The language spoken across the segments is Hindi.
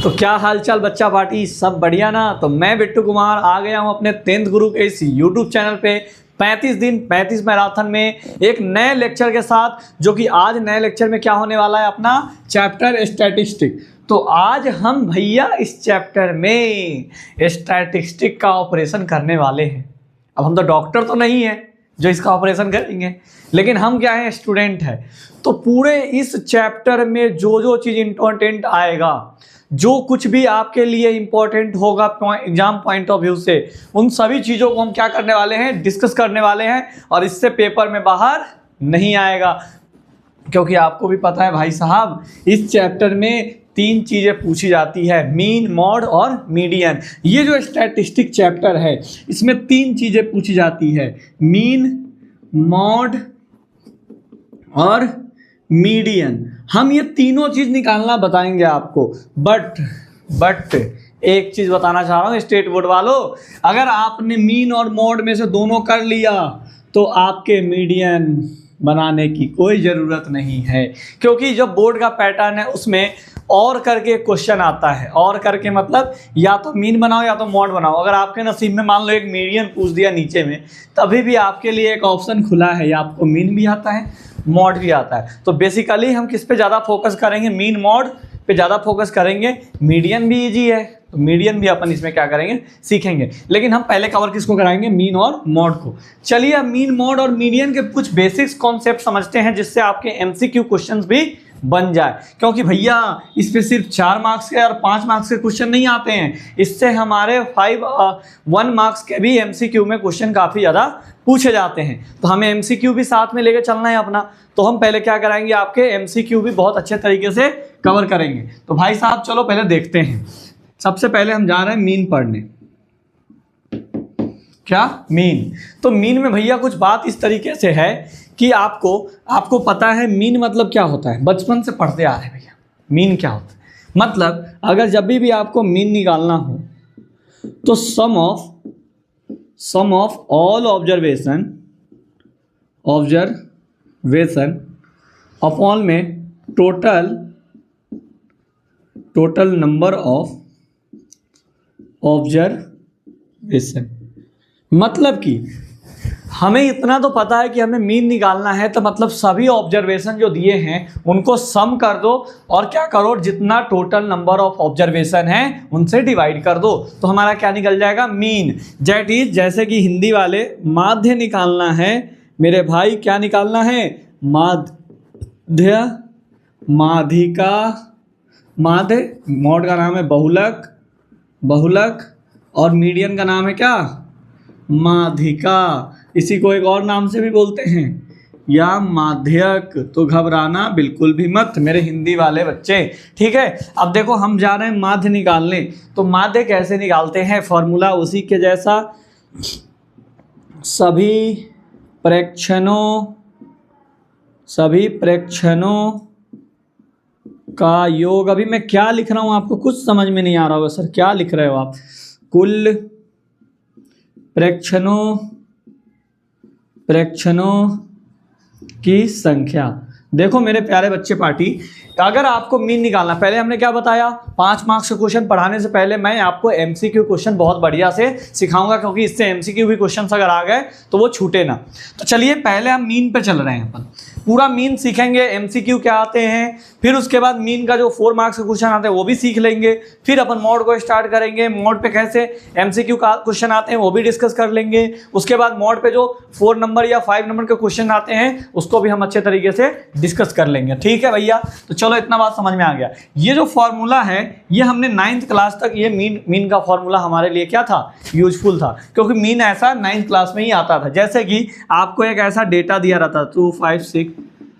तो क्या हालचाल बच्चा पार्टी, सब बढ़िया ना। तो मैं बिट्टू कुमार आ गया हूं अपने 10th गुरु के इस यूट्यूब चैनल पे 35 दिन 35 मैराथन में एक नए लेक्चर के साथ, जो कि आज नए लेक्चर में क्या होने वाला है, अपना चैप्टर स्टैटिस्टिक। तो आज हम भैया इस चैप्टर में स्टैटिस्टिक का ऑपरेशन करने वाले हैं। अब हम तो डॉक्टर तो नहीं है जो इसका ऑपरेशन करेंगे, लेकिन हम क्या हैं, स्टूडेंट है। तो पूरे इस चैप्टर में जो जो चीज़ इंपॉर्टेंट आएगा, जो कुछ भी आपके लिए इंपॉर्टेंट होगा एग्जाम पॉइंट ऑफ व्यू से, उन सभी चीज़ों को हम क्या करने वाले हैं, डिस्कस करने वाले हैं। और इससे पेपर में बाहर नहीं आएगा, क्योंकि आपको भी पता है भाई साहब, इस चैप्टर में 3 चीज़ें पूछी जाती है, मीन, मॉड और मीडियन। ये जो स्टैटिस्टिक चैप्टर है, इसमें 3 चीज़ें पूछी जाती है, मीन, मॉड और मीडियन। हम ये तीनों चीज़ निकालना बताएंगे आपको। बट एक चीज़ बताना चाह रहा हूँ स्टेट बोर्ड वालों, अगर आपने मीन और मॉड में से दोनों कर लिया तो आपके मीडियन बनाने की कोई ज़रूरत नहीं है, क्योंकि जो बोर्ड का पैटर्न है उसमें और करके क्वेश्चन आता है। और करके मतलब या तो मीन बनाओ या तो मॉड बनाओ। अगर आपके नसीब में मान लो एक मीडियन पूछ दिया नीचे में, तभी भी आपके लिए एक ऑप्शन खुला है, या आपको मीन भी आता है मॉड भी आता है। तो बेसिकली हम किस पे ज़्यादा फोकस करेंगे, मीन मॉड पे ज़्यादा फोकस करेंगे। मीडियन भी इजी है, तो मीडियन भी अपन इसमें क्या करेंगे, सीखेंगे। लेकिन हम पहले कवर किसको कराएंगे, मीन और मॉड को। चलिए अब मीन, मॉड और मीडियन के कुछ बेसिक्स कॉन्सेप्ट समझते हैं, जिससे आपके एमसीक्यू क्वेश्चंस भी बन जाए। क्योंकि भैया इस पे सिर्फ 4 मार्क्स के और 5 मार्क्स के क्वेश्चन नहीं आते हैं, इससे हमारे 1 मार्क्स के भी एमसीक्यू में क्वेश्चन काफ़ी ज़्यादा पूछे जाते हैं। तो हमें एमसीक्यू भी साथ में लेके चलना है अपना। तो हम पहले क्या कराएंगे, आपके एमसीक्यू भी बहुत अच्छे तरीके से कवर करेंगे। तो भाई साहब चलो पहले देखते हैं। सबसे पहले हम जा रहे हैं मीन पढ़ने। क्या मीन? तो मीन में भैया कुछ बात इस तरीके से है कि आपको पता है मीन मतलब क्या होता है, बचपन से पढ़ते आ रहे हैं भैया। मीन क्या होता है, मतलब अगर जब भी आपको मीन निकालना हो तो सम ऑफ ऑल ऑब्जर्वेशन अपॉन में टोटल नंबर ऑफ ऑब्जर्वेशन। मतलब कि हमें इतना तो पता है कि हमें मीन निकालना है, तो मतलब सभी ऑब्जर्वेशन जो दिए हैं उनको सम कर दो और क्या करो, जितना टोटल नंबर ऑफ ऑब्जर्वेशन है उनसे डिवाइड कर दो, तो हमारा क्या निकल जाएगा, मीन। दैट इज, जैसे कि हिंदी वाले माध्य निकालना है मेरे भाई, क्या निकालना है, माध्य, माध्यिका, माध्य, मॉड का नाम है बहुलक और मीडियन का नाम है क्या, माध्यिका। इसी को एक और नाम से भी बोलते हैं, या माध्यक। तो घबराना बिल्कुल भी मत मेरे हिंदी वाले बच्चे, ठीक है। अब देखो हम जा रहे हैं माध्य निकालने। तो माध्य कैसे निकालते हैं, फॉर्मूला उसी के जैसा, सभी प्रेक्षणों का योग। अभी मैं क्या लिख रहा हूँ आपको कुछ समझ में नहीं आ रहा होगा, सर क्या लिख रहे हो आप, कुल प्रेक्षणों की संख्या। देखो मेरे प्यारे बच्चे पार्टी, अगर आपको मीन निकालना, पहले हमने क्या बताया, 5 मार्क्स के क्वेश्चन पढ़ाने से पहले मैं आपको एमसीक्यू क्वेश्चन बहुत बढ़िया से सिखाऊंगा, क्योंकि इससे एमसीक्यू भी क्वेश्चन अगर आ गए तो वो छूटे ना। तो चलिए पहले हम मीन पे चल रहे हैं, अपन पूरा मीन सीखेंगे, एमसीक्यू क्या आते हैं, फिर उसके बाद मीन का जो 4 मार्क्स के क्वेश्चन आते हैं वो भी सीख लेंगे। फिर अपन मॉड को स्टार्ट करेंगे, मॉड पे कैसे एमसीक्यू का क्वेश्चन आते हैं वो भी डिस्कस कर लेंगे। उसके बाद मॉड पे जो 4 नंबर या 5 नंबर के क्वेश्चन आते हैं उसको भी हम अच्छे तरीके से डिस्कस कर लेंगे, ठीक है भैया। तो चलो इतना बात समझ में आ गया। ये जो फॉर्मूला है ये हमने 9th क्लास तक, ये मीन का फॉर्मूला हमारे लिए क्या था, यूजफुल था, क्योंकि मीन ऐसा 9th क्लास में ही आता था। जैसे कि आपको एक ऐसा डेटा दिया रहता 2 5 6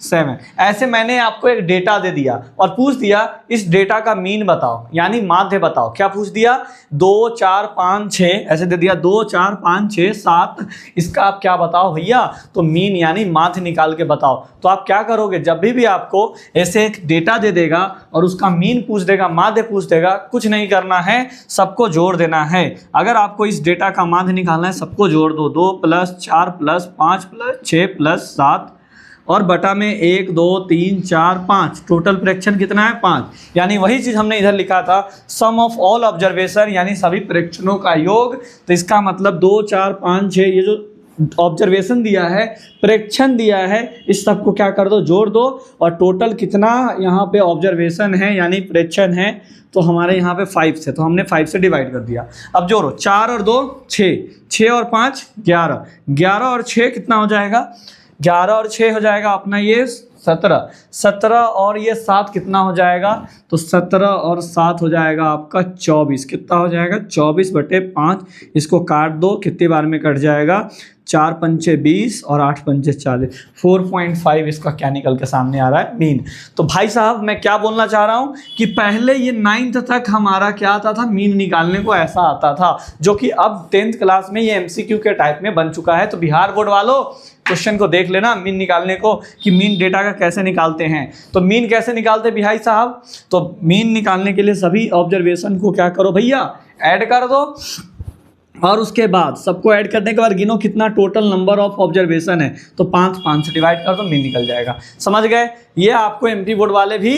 7, ऐसे मैंने आपको एक डेटा दे दिया और पूछ दिया इस डेटा का मीन बताओ, यानी माध्य बताओ। क्या पूछ दिया, 2 4 5 6 ऐसे दे दिया, 2 4 5 6 7, इसका आप क्या बताओ भैया, तो मीन यानी माध्य निकाल के बताओ। तो आप क्या करोगे, जब भी आपको ऐसे एक डेटा दे देगा और उसका मीन पूछ देगा, माध्य पूछ देगा, कुछ नहीं करना है, सबको जोड़ देना है। अगर आपको इस डेटा का माध्य निकालना है, सबको जोड़ दो, 2 + 4 + 5 + 6 + 7 और बटा में 1 2 3 4 5, टोटल प्रेक्षण कितना है 5। यानी वही चीज़ हमने इधर लिखा था सम ऑफ ऑल ऑब्जर्वेशन, यानी सभी प्रेक्षणों का योग। तो इसका मतलब 2 4 5 6 ये जो ऑब्जर्वेशन दिया है, प्रेक्षण दिया है, इस सब को क्या कर दो, जोड़ दो, और टोटल कितना यहाँ पे ऑब्जर्वेशन है यानी प्रेक्षण है, तो हमारे यहाँ पे 5 से, तो हमने 5 से डिवाइड कर दिया। अब जोड़ो 4 और 2 6, 6 और 5 11, 11 और 6 कितना हो जाएगा, 11 और 6 हो जाएगा अपना ये 17, 17 और ये 7 कितना हो जाएगा, तो 17 और 7 हो जाएगा आपका 24। कितना हो जाएगा 24/5। इसको काट दो, कितनी बार में कट जाएगा, 4 पंचे 20 और 8 पंचे 40, 4.5 इसका क्या निकल के सामने आ रहा है, मीन। तो भाई साहब मैं क्या बोलना चाह रहा हूँ कि पहले ये 9th तक हमारा क्या आता था, मीन निकालने को ऐसा आता था, जो कि अब 10th क्लास में ये MCQ के टाइप में बन चुका है। तो बिहार बोर्ड वालों क्वेश्चन को देख लेना मीन निकालने को, कि मीन डेटा का कैसे निकालते हैं। तो मीन कैसे निकालते भाई साहब, तो मीन निकालने के लिए सभी ऑब्जर्वेशन को क्या करो भैया, ऐड कर दो, और उसके बाद सबको ऐड करने के बाद गिनो कितना टोटल नंबर ऑफ ऑब्जर्वेशन है, तो 5 से डिवाइड कर दो, मीन निकल जाएगा। समझ गए। ये आपको MP बोर्ड वाले भी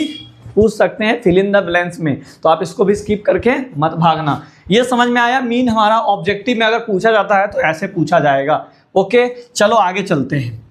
पूछ सकते हैं फिल इन द ब्लैंक्स में, तो आप इसको भी स्किप करके मत भागना। ये समझ में आया, मीन हमारा ऑब्जेक्टिव में अगर पूछा जाता है तो ऐसे पूछा जाएगा। ओके चलो आगे चलते हैं।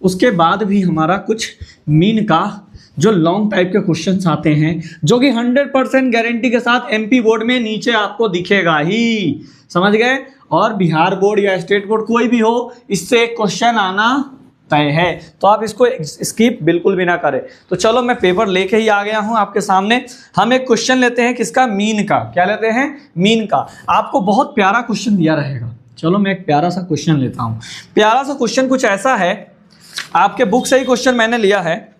उसके बाद भी हमारा कुछ मीन का जो लॉन्ग टाइप के क्वेश्चंस आते हैं, जो कि 100% गारंटी के साथ MP बोर्ड में नीचे आपको दिखेगा ही। समझ गए। और बिहार बोर्ड या स्टेट बोर्ड कोई भी हो, इससे एक क्वेश्चन आना तय है, तो आप इसको स्किप बिल्कुल भी ना करें। तो चलो मैं पेपर लेके ही आ गया हूं आपके सामने। हम एक क्वेश्चन लेते हैं किसका, मीन का। क्या लेते हैं, मीन का। आपको बहुत प्यारा क्वेश्चन दिया रहेगा। चलो मैं एक प्यारा सा क्वेश्चन लेता हूं। प्यारा सा क्वेश्चन कुछ ऐसा है, आपके बुक से ही क्वेश्चन मैंने लिया है।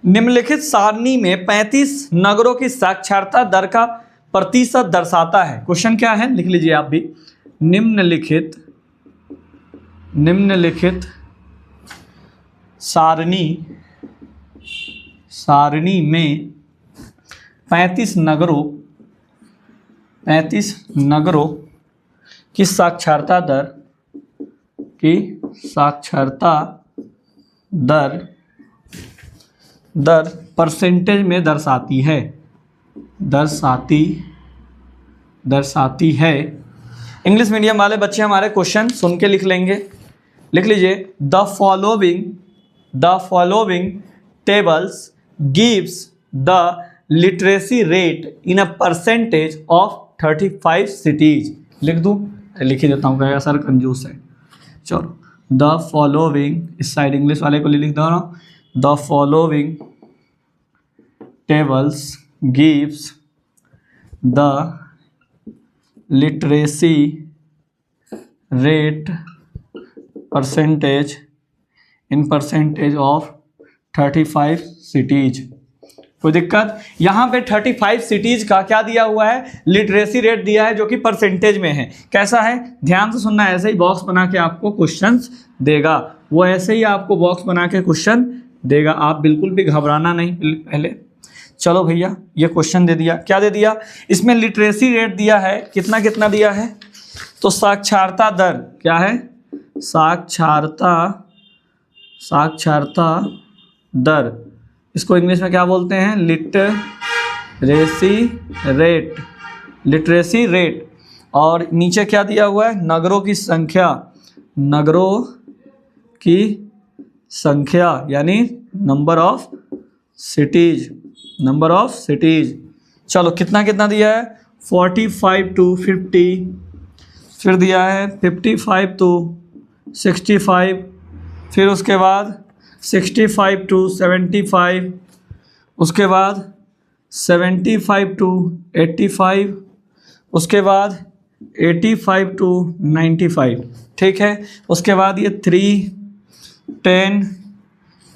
निम्नलिखित सारणी में 35 नगरों की साक्षरता दर का प्रतिशत दर्शाता है। क्वेश्चन क्या है, लिख लीजिए आप भी। निम्नलिखित सारणी में 35 नगरों की साक्षरता दर परसेंटेज में दर्शाती है। इंग्लिश मीडियम वाले बच्चे हमारे क्वेश्चन सुन के लिख लेंगे। लिख लीजिए, the following tables gives the literacy rate in a percentage of 35 cities. लिख दूं, लिख ही देता हूँ, कहेगा सर कंजूस है। चलो, द फॉलोइंग, इस साइड इंग्लिश वाले को लिख दो ना, the following tables gives the literacy rate percentage of 35 cities. कोई दिक्कत? यहाँ पे 35 सिटीज का क्या दिया हुआ है, लिटरेसी रेट दिया है, जो कि परसेंटेज में है। कैसा है, ध्यान से सुनना। ऐसे ही बॉक्स बना के आपको क्वेश्चंस देगा, वो ऐसे ही आपको बॉक्स बना के क्वेश्चन देगा, आप बिल्कुल भी घबराना नहीं पहले। चलो भैया, ये क्वेश्चन दे दिया। क्या दे दिया, इसमें लिटरेसी रेट दिया है, कितना कितना दिया है, तो साक्षरता दर क्या है, साक्षरता दर, इसको इंग्लिश में क्या बोलते हैं, लिटरेसी रेट। और नीचे क्या दिया हुआ है, नगरों की संख्या यानी नंबर ऑफ सिटीज। चलो कितना कितना दिया है, 45 to 50, फिर दिया है 55 to 65, फिर उसके बाद 65 to 75, उसके बाद 75 to 85, उसके बाद 85 to 95। ठीक है, उसके बाद ये 3, 10,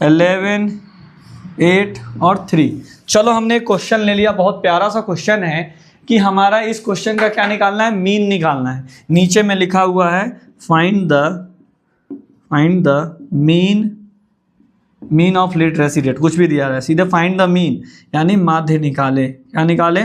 11, 8 और 3। चलो हमने एक क्वेश्चन ले लिया, बहुत प्यारा सा क्वेश्चन है कि हमारा इस क्वेश्चन का क्या निकालना है, मीन निकालना है। नीचे में लिखा हुआ है find the mean of literacy rate, कुछ भी दिया है, सीधे फाइंड द मीन यानी माध्य निकाले। क्या निकाले,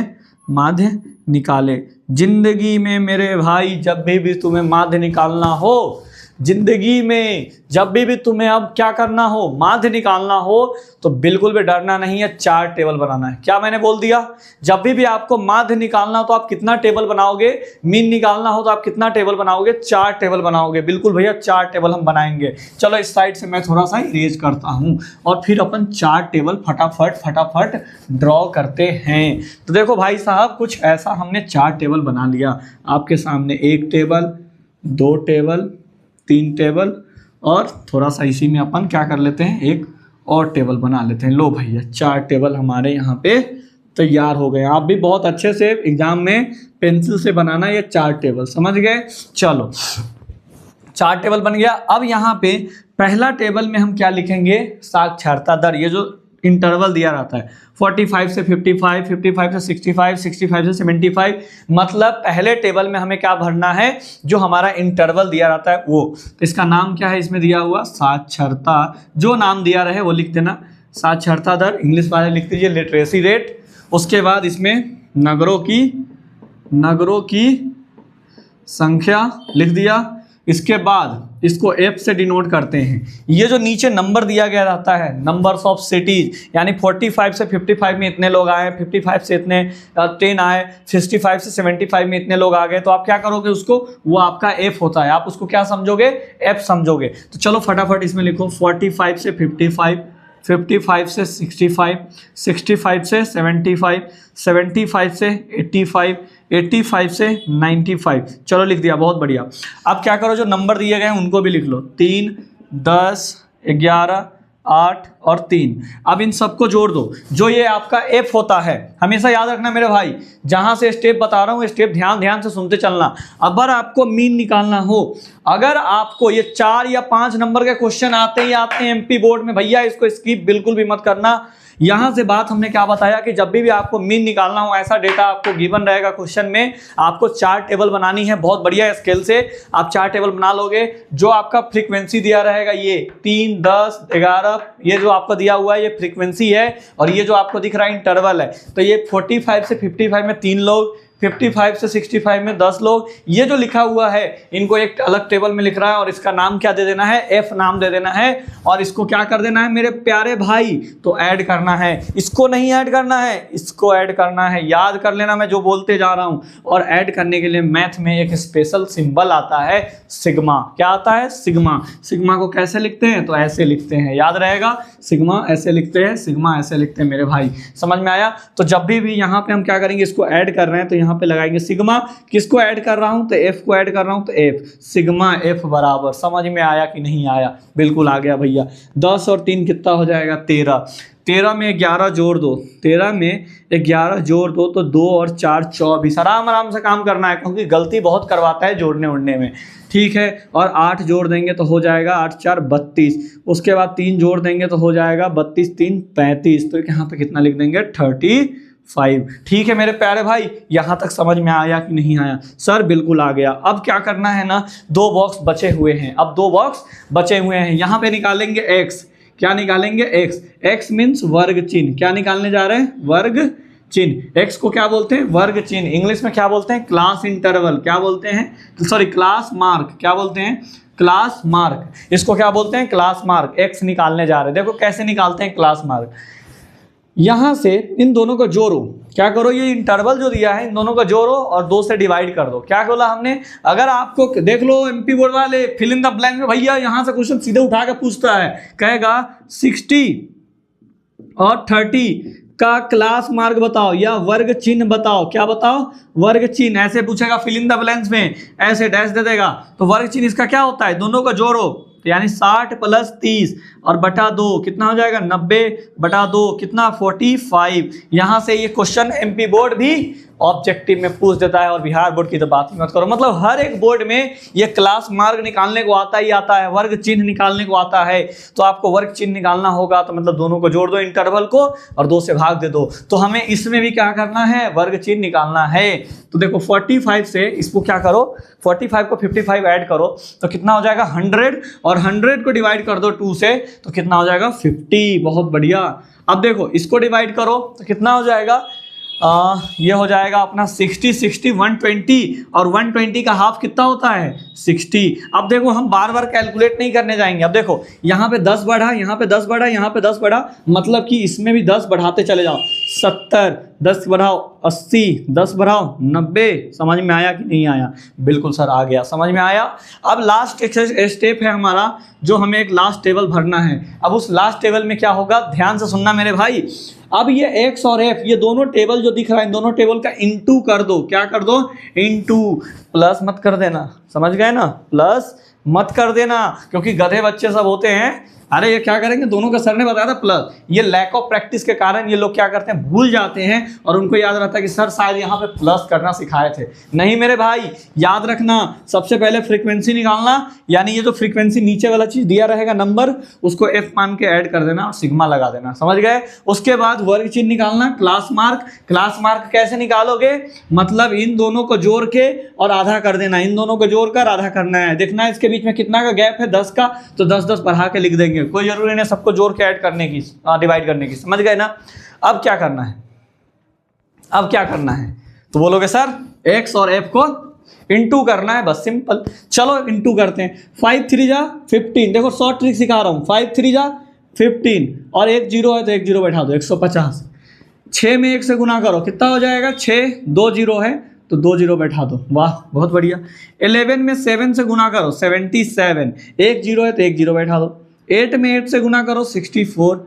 माध्य निकाले। जिंदगी में मेरे भाई जब भी तुम्हें माध्य निकालना हो, जिंदगी में जब भी तुम्हें अब क्या करना हो, माध्य निकालना हो, तो बिल्कुल भी डरना नहीं है, 4 टेबल बनाना है। क्या मैंने बोल दिया? जब भी आपको माध्य निकालना हो तो आप कितना टेबल बनाओगे, मीन निकालना हो तो आप कितना टेबल बनाओगे, 4 टेबल बनाओगे। बिल्कुल भैया 4 टेबल हम बनाएंगे। चलो इस साइड से मैं थोड़ा सा इरेज करता हूं और फिर अपन 4 टेबल फटाफट ड्रॉ करते हैं। तो देखो भाई साहब, कुछ ऐसा हमने 4 टेबल बना लिया आपके सामने। 1 टेबल, 2 टेबल, 3 टेबल और थोड़ा सा इसी में अपन क्या कर लेते हैं, एक और टेबल बना लेते हैं। लो भैया 4 टेबल हमारे यहाँ पे तैयार हो गए। आप भी बहुत अच्छे से एग्जाम में पेंसिल से बनाना ये 4 टेबल, समझ गए? चलो 4 टेबल बन गया। अब यहाँ पे पहला टेबल में हम क्या लिखेंगे, साक्षरता दर। ये जो इंटरवल दिया रहता है 45 से 55, 55 से 65, 65 से 75, मतलब पहले टेबल में हमें क्या भरना है, जो हमारा इंटरवल दिया रहता है वो। तो इसका नाम क्या है, इसमें दिया हुआ साक्षरता, जो नाम दिया रहे वो लिख देना। साक्षरता दर, इंग्लिश वाले लिख दीजिए लिटरेसी रेट। उसके बाद इसमें नगरों की संख्या लिख दिया। इसके बाद इसको F से डिनोट करते हैं। ये जो नीचे नंबर दिया गया रहता है, नंबर्स ऑफ सिटीज, यानी 45 से 55 में इतने लोग आए, 55 से इतने 10 आए, 65 से 75 में इतने लोग आ गए, तो आप क्या करोगे उसको, वो आपका F होता है, आप उसको क्या समझोगे, F समझोगे। तो चलो फटाफट इसमें लिखो 45 से 55, 55 से 65, 65 से 75, 75 से 85, 85 से 95। चलो लिख दिया, बहुत बढ़िया। अब क्या करो, जो नंबर दिए गए हैं उनको भी लिख लो, 3, 10, 11, 8 और 3। अब इन सबको जोड़ दो। जो ये आपका F होता है, हमेशा याद रखना मेरे भाई, जहां से स्टेप बता रहा हूं स्टेप ध्यान से सुनते चलना। अगर आपको मीन निकालना हो, अगर आपको ये 4 या 5 नंबर के क्वेश्चन आते ही आते हैं एमपी बोर्ड में, भैया इसको स्किप बिल्कुल भी मत करना। यहां से बात हमने क्या बताया कि जब भी आपको मीन निकालना हो, ऐसा डेटा आपको गिवन रहेगा क्वेश्चन में, आपको 4 टेबल बनानी है। बहुत बढ़िया स्केल से आप 4 टेबल बना लोगे। जो आपका फ्रीक्वेंसी दिया रहेगा, ये 3, 10, 11, ये जो आपका दिया हुआ है ये फ्रीक्वेंसी है, और ये जो आपको दिख रहा है इंटरवल है। तो ये 45 से 55 में 3 लोग, 55 से 65 में 10 लोग। ये जो लिखा हुआ है इनको एक अलग टेबल में लिख रहा है, और इसका नाम क्या दे देना है, F नाम दे देना है। और इसको क्या कर देना है मेरे प्यारे भाई, तो ऐड करना है। इसको नहीं ऐड करना है, इसको ऐड करना है। याद कर लेना मैं जो बोलते जा रहा हूं। और ऐड करने के लिए मैथ में एक स्पेशल सिंबल आता है, सिग्मा। क्या आता है, सिग्मा। सिग्मा को कैसे लिखते हैं, तो ऐसे लिखते हैं, याद रहेगा। सिग्मा ऐसे लिखते हैं, सिग्मा ऐसे लिखते हैं मेरे भाई, समझ में आया? तो जब भी यहाँ पे हम क्या करेंगे, इसको ऐड कर रहे हैं तो यहाँ पे लगाएंगे सिग्मा। किसको ऐड कर रहा हूं, तो F को ऐड कर रहा हूं, तो F, सिग्मा F बराबर। समझ में आया कि नहीं आया? बिल्कुल आ गया भैया। 10 और 3 कितना हो जाएगा, 13। 13 में 11 जोड़ दो, 13 में 11 जोड़ दो तो 2 और 4 24। आराम से काम करना है, क्योंकि गलती बहुत करवाता है जोड़ने उड़ने में, ठीक है। और 8 जोड़ देंगे तो हो जाएगा 8 4 32। उसके बाद 3 जोड़ देंगे तो हो जाएगा 32 3 35। तो यहाँ पे कितना लिख देंगे, 35। ठीक है मेरे प्यारे भाई, यहां तक समझ में आया कि नहीं आया? सर बिल्कुल आ गया। अब क्या करना है ना, 2 बॉक्स बचे हुए हैं। अब 2 बॉक्स बचे हुए हैं, यहां पे निकालेंगे x। क्या निकालेंगे, x। x मीन्स वर्ग चिन्ह। क्या निकालने जा रहे हैं, वर्ग चिन्ह। x को क्या बोलते हैं, वर्ग चिन्ह। इंग्लिश में क्या बोलते हैं, क्लास इंटरवल। क्या बोलते हैं, सॉरी क्लास मार्क। क्या बोलते हैं, क्लास मार्क। इसको क्या बोलते हैं, क्लास मार्क। x निकालने जा रहे हैं। देखो कैसे निकालते हैं क्लास मार्क। यहां से इन दोनों को जोड़ो। क्या करो, ये इंटरवल जो दिया है इन दोनों को जोड़ो और 2 से डिवाइड कर दो। क्या बोला हमने, अगर आपको देख लो एमपी बोर्ड वाले फिल इन द ब्लैंक में, भैया यहां से क्वेश्चन सीधे उठा के पूछता है, कहेगा 60 और 30 का क्लास मार्क बताओ या वर्ग चिन्ह बताओ। क्या बताओ, वर्ग चिन्ह। ऐसे पूछेगा फिल इन द ब्लैंक्स में, ऐसे डैश दे देगा। तो वर्ग चिन्ह इसका क्या होता है, दोनों को जोड़ो, तो यानी 60 + 30 और बटा 2 कितना हो जाएगा, 90 बटा 2 कितना, 45। यहां से ये क्वेश्चन एमपी बोर्ड भी ऑब्जेक्टिव में पूछ देता है, और बिहार बोर्ड की तो बात ही मत करो। मतलब हर एक बोर्ड में ये क्लास मार्क निकालने को आता ही आता है, वर्ग चिन्ह निकालने को आता है। तो आपको वर्ग चिन्ह निकालना होगा, तो मतलब दोनों को जोड़ दो इंटरवल को और 2 से भाग दे दो। तो हमें इसमें भी क्या करना है, वर्ग चिन्ह निकालना है। तो देखो 45 से इसको क्या करो, 45 को 55 ऐड करो तो कितना हो जाएगा, 100। और 100 को डिवाइड कर दो 2 से तो कितना हो जाएगा, 50। बहुत बढ़िया। अब देखो इसको डिवाइड करो तो कितना हो जाएगा, ये हो जाएगा अपना 60 60 120 और 120 का हाफ कितना होता है 60। अब देखो हम बार बार कैलकुलेट नहीं करने जाएंगे। अब देखो यहाँ पे 10 बढ़ा, यहाँ पे 10 बढ़ा, यहाँ पे 10 बढ़ा, मतलब कि इसमें भी 10 बढ़ाते चले जाओ। 70, 10 बढ़ाओ 80, 10 बढ़ाओ 90। समझ में आया कि नहीं आया? बिल्कुल सर आ गया, समझ में आया। अब लास्ट स्टेप है हमारा, जो हमें एक लास्ट टेबल भरना है। अब उस लास्ट टेबल में क्या होगा, ध्यान से सुनना मेरे भाई। अब ये एक्स और एफ, ये दोनों टेबल जो दिख रहा है, इन दोनों टेबल का इनटू कर दो। क्या कर दो? इनटू। प्लस मत कर देना, समझ गए ना? प्लस मत कर देना, क्योंकि गधे बच्चे सब होते हैं। अरे ये क्या करेंगे, दोनों का सर ने बताया था प्लस। ये लैक ऑफ प्रैक्टिस के कारण ये लोग क्या करते हैं, भूल जाते हैं और उनको याद रहता है कि सर शायद यहाँ पे प्लस करना सिखाए थे। नहीं मेरे भाई, याद रखना, सबसे पहले फ्रीक्वेंसी निकालना, यानी ये जो फ्रीक्वेंसी नीचे वाला चीज दिया रहेगा नंबर, उसको एफ मान के ऐड कर देना और सिग्मा लगा देना, समझ गए? उसके बाद वर्ग चिन्ह निकालना, क्लास मार्क। क्लास मार्क कैसे निकालोगे, मतलब इन दोनों को जोड़ के और आधा कर देना, इन दोनों को जोड़कर आधा करना है। देखना है इसके बीच में कितना का गैप है, 10 का, तो 10 10 बढ़ा के लिख देंगे। कोई जरूरी नहीं सबको जोड़ के ऐड करने की, डिवाइड करने की, समझ गए ना? अब क्या करना है, अब क्या करना है, तो बोलोगे सर एक्स और एफ को इनटू करना है, बस सिंपल। चलो इनटू करते हैं। 5 3 जा 15। देखो शॉर्ट ट्रिक सिखा रहा हूं। 5 3 जा 15 और एक जीरो है तो एक जीरो बैठा दो, 150। 6 में 1 से गुना करो, कितना हो जाएगा? 6, 2 जीरो है तो 2 जीरो बैठा दो, वाह बहुत बढ़िया। 11 में 7 से गुना करो, 77। एक जीरो है तो एक जीरो बैठा दो। 8 में 8 से गुना करो, 64।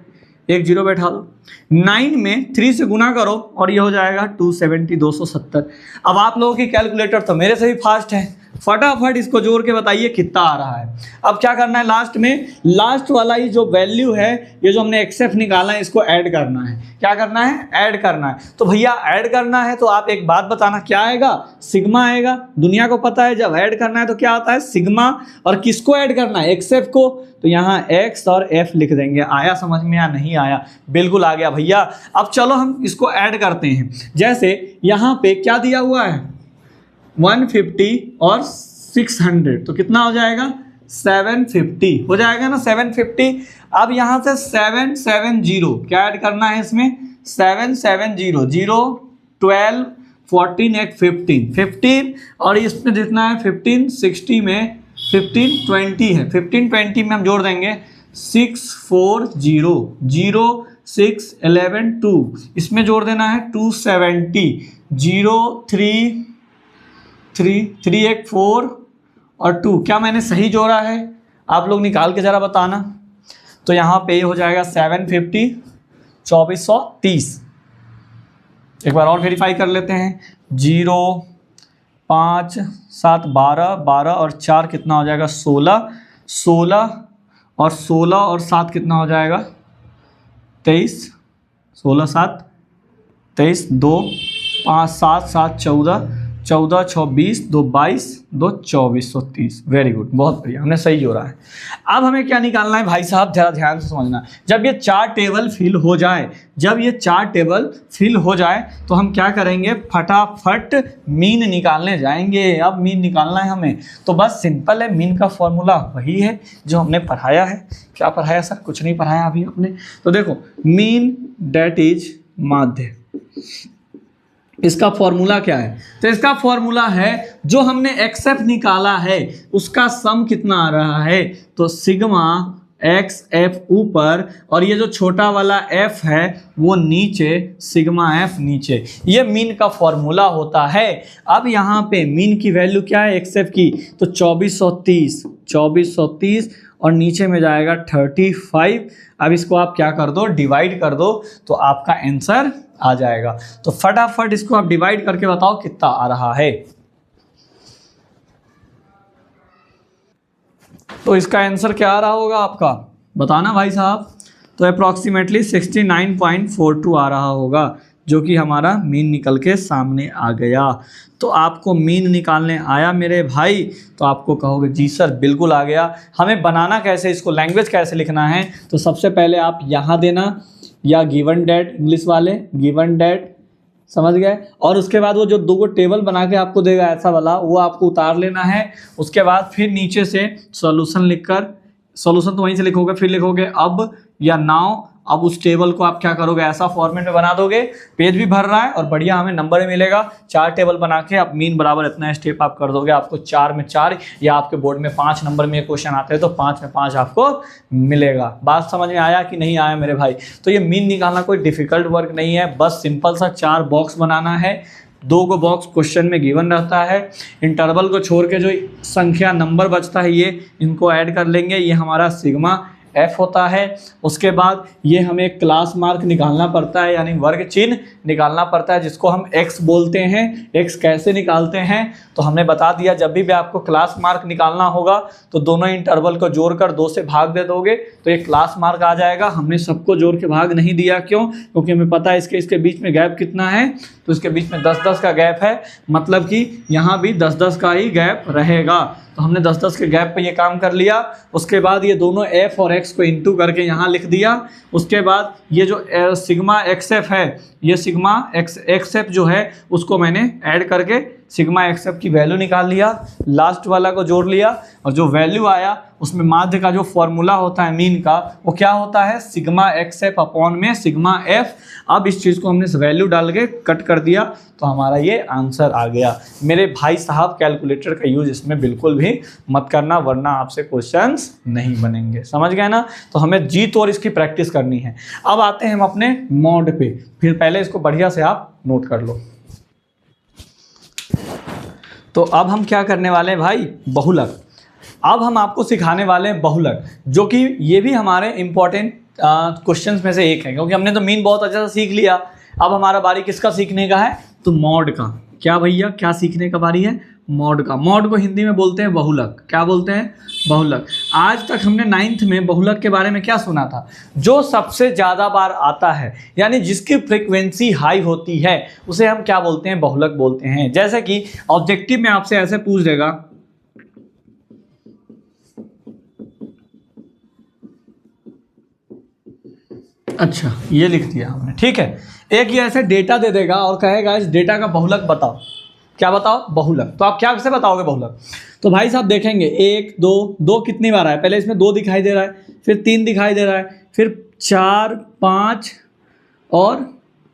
एक जीरो बैठा दो। 9 में 3 से गुना करो और ये हो जाएगा 270, 270। अब आप लोगों की कैलकुलेटर तो मेरे से भी फास्ट है, फटाफट इसको जोड़ के बताइए कितना आ रहा है। अब क्या करना है, लास्ट में लास्ट वाला ही जो वैल्यू है, ये जो हमने एक्सएफ निकाला है, इसको ऐड करना है। क्या करना है? ऐड करना है। तो भैया ऐड करना है तो आप एक बात बताना, क्या आएगा? सिग्मा आएगा। दुनिया को पता है जब ऐड करना है तो क्या आता है? सिग्मा। और किसको ऐड करना है? एक्सएफ को। तो यहाँ एक्स और एफ लिख देंगे। आया समझ में या नहीं आया? बिल्कुल आ गया भैया। अब चलो हम इसको ऐड करते हैं। जैसे यहाँ पे क्या दिया हुआ है, 150 और 600, तो कितना हो जाएगा? 750 हो जाएगा ना, 750। अब यहाँ से 770 क्या ऐड करना है इसमें? 770, 0 12 14 एक 15 और इसमें जितना है 15, 60 में 15 20 है। 15 20 में हम जोड़ देंगे 640 0 6 11 2, इसमें जोड़ देना है 270 0 3 3 एक 4 और 2। क्या मैंने सही जोड़ा है? आप लोग निकाल के ज़रा बताना। तो यहाँ पे हो जाएगा 750 2430। एक बार और वेरीफाई कर लेते हैं। 0 5 7 12 12 और 4 कितना हो जाएगा? 16 16 और 16 और 7 कितना हो जाएगा? 23। 16 7 23 2 5 7 7 14 14 26 2 22 2 24 130। वेरी गुड, बहुत बढ़िया, हमने सही जोड़ा है। अब हमें क्या निकालना है भाई साहब, जरा ध्यान से समझना। जब ये 4 टेबल फिल हो जाए, जब ये 4 टेबल फिल हो जाए तो हम क्या करेंगे, फटाफट मीन निकालने जाएंगे। अब मीन निकालना है हमें, तो बस सिंपल है। मीन का फॉर्मूला वही है जो हमने पढ़ाया है। क्या पढ़ाया सर? कुछ नहीं पढ़ाया अभी आपने। तो देखो, मीन डेट इज माध्य, इसका फॉर्मूला क्या है? तो इसका फॉर्मूला है, जो हमने एक्सएफ निकाला है उसका सम कितना आ रहा है, तो सिग्मा एक्स एफ ऊपर और ये जो छोटा वाला एफ है वो नीचे, सिग्मा एफ नीचे। ये मीन का फॉर्मूला होता है। अब यहाँ पे मीन की वैल्यू क्या है एक्सएफ की? तो 2430 और नीचे में जाएगा 35। अब इसको आप क्या कर दो, डिवाइड कर दो, तो आपका आंसर आ जाएगा। तो फटाफट इसको आप डिवाइड करके बताओ कितना आ रहा है। तो इसका आंसर क्या आ रहा होगा आपका, बताना भाई साहब। तो अप्रॉक्सीमेटली 69.42 आ रहा होगा, जो कि हमारा मीन निकल के सामने आ गया। तो आपको मीन निकालने आया मेरे भाई? तो आपको कहोगे जी सर बिल्कुल आ गया। हमें बनाना कैसे, इसको लैंग्वेज कैसे लिखना है? तो सबसे पहले आप यहाँ देना, या गिवन डेट, इंग्लिश वाले गिवन डेट, समझ गए? और उसके बाद वो जो 2 टेबल बना के आपको देगा ऐसा वाला, वो आपको उतार लेना है। उसके बाद फिर नीचे से सॉल्यूशन लिखकर, सॉल्यूशन तो वहीं से लिखोगे, फिर लिखोगे अब या नाउ अब उस टेबल को आप क्या करोगे, ऐसा फॉर्मेट में बना दोगे, पेज भी भर रहा है और बढ़िया हमें नंबर भी मिलेगा। 4 टेबल बना के आप मीन बराबर इतना स्टेप आप कर दोगे, आपको 4 में 4 या आपके बोर्ड में 5 नंबर में क्वेश्चन आते हैं तो 5 में 5 आपको मिलेगा। बात समझ में आया कि नहीं आया मेरे भाई? तो ये मीन निकालना कोई डिफिकल्ट वर्क नहीं है, बस सिंपल सा 4 बॉक्स बनाना है। 2 को बॉक्स क्वेश्चन में गिवन रहता है, इंटरवल को छोड़ के जो संख्या नंबर बचता है ये इनको ऐड कर लेंगे, ये हमारा सिग्मा एफ होता है। उसके बाद ये हमें क्लास मार्क निकालना पड़ता है, यानी वर्ग चिन्ह निकालना पड़ता है, जिसको हम एक्स बोलते हैं। एक्स कैसे निकालते हैं तो हमने बता दिया, जब भी आपको क्लास मार्क निकालना होगा तो दोनों इंटरवल को जोड़कर 2 से भाग दे दोगे तो ये क्लास मार्क आ जाएगा। हमने सबको जोड़ के भाग नहीं दिया, क्यों? क्योंकि हमें पता है इसके बीच में गैप कितना है, तो इसके बीच में 10-10 का गैप है, मतलब कि यहाँ भी 10-10 का ही गैप रहेगा। तो हमने 10-10 के गैप पे ये काम कर लिया। उसके बाद ये दोनों एफ और एक्स को इंटू करके यहाँ लिख दिया। उसके बाद ये जो सिग्मा एक्स एफ है, ये सिग्मा एक्स एफ जो है उसको मैंने ऐड करके सिग्मा एक्स एफ की वैल्यू निकाल लिया, लास्ट वाला को जोड़ लिया और जो वैल्यू आया उसमें माध्य का जो फॉर्मूला होता है मीन का वो क्या होता है, सिग्मा एक्स एफ अपॉन में सिग्मा एफ। अब इस चीज़ को हमने वैल्यू डाल के कट कर दिया तो हमारा ये आंसर आ गया। मेरे भाई साहब कैलकुलेटर का यूज इसमें बिल्कुल भी मत करना, वरना आपसे क्वेश्चंस नहीं बनेंगे, समझ गए ना? तो हमें जी तौर इसकी प्रैक्टिस करनी है। अब आते हैं हम अपने मॉड पे, फिर पहले इसको बढ़िया से आप नोट कर लो। तो अब हम क्या करने वाले हैं भाई, बहुलक। अब हम आपको सिखाने वाले हैं बहुलक, जो कि ये भी हमारे इंपॉर्टेंट क्वेश्चंस में से एक है, क्योंकि हमने तो मीन बहुत अच्छा से सीख लिया। अब हमारा बारी किसका सीखने का है, तो मॉड का। क्या भैया, क्या सीखने का बारी है, मॉड का। मॉड को हिंदी में बोलते हैं बहुलक। क्या बोलते हैं, बहुलक। आज तक हमने 9th में बहुलक के बारे में क्या सुना था, जो सबसे ज़्यादा बार आता है, यानी जिसकी फ्रीक्वेंसी हाई होती है उसे हम क्या बोलते हैं, बहुलक बोलते हैं। जैसे कि ऑब्जेक्टिव में आपसे ऐसे पूछ देगा, अच्छा ये लिख दिया हमने, ठीक है। एक ये ऐसे डेटा दे देगा और कहेगा इस डेटा का बहुलक बताओ। क्या बताओ, बहुलक। तो आप क्या से बताओगे बहुलक, तो भाई साहब देखेंगे 1 2 कितनी बार आया, पहले इसमें 2 दिखाई दे रहा है, फिर 3 दिखाई दे रहा है, फिर 4 5 और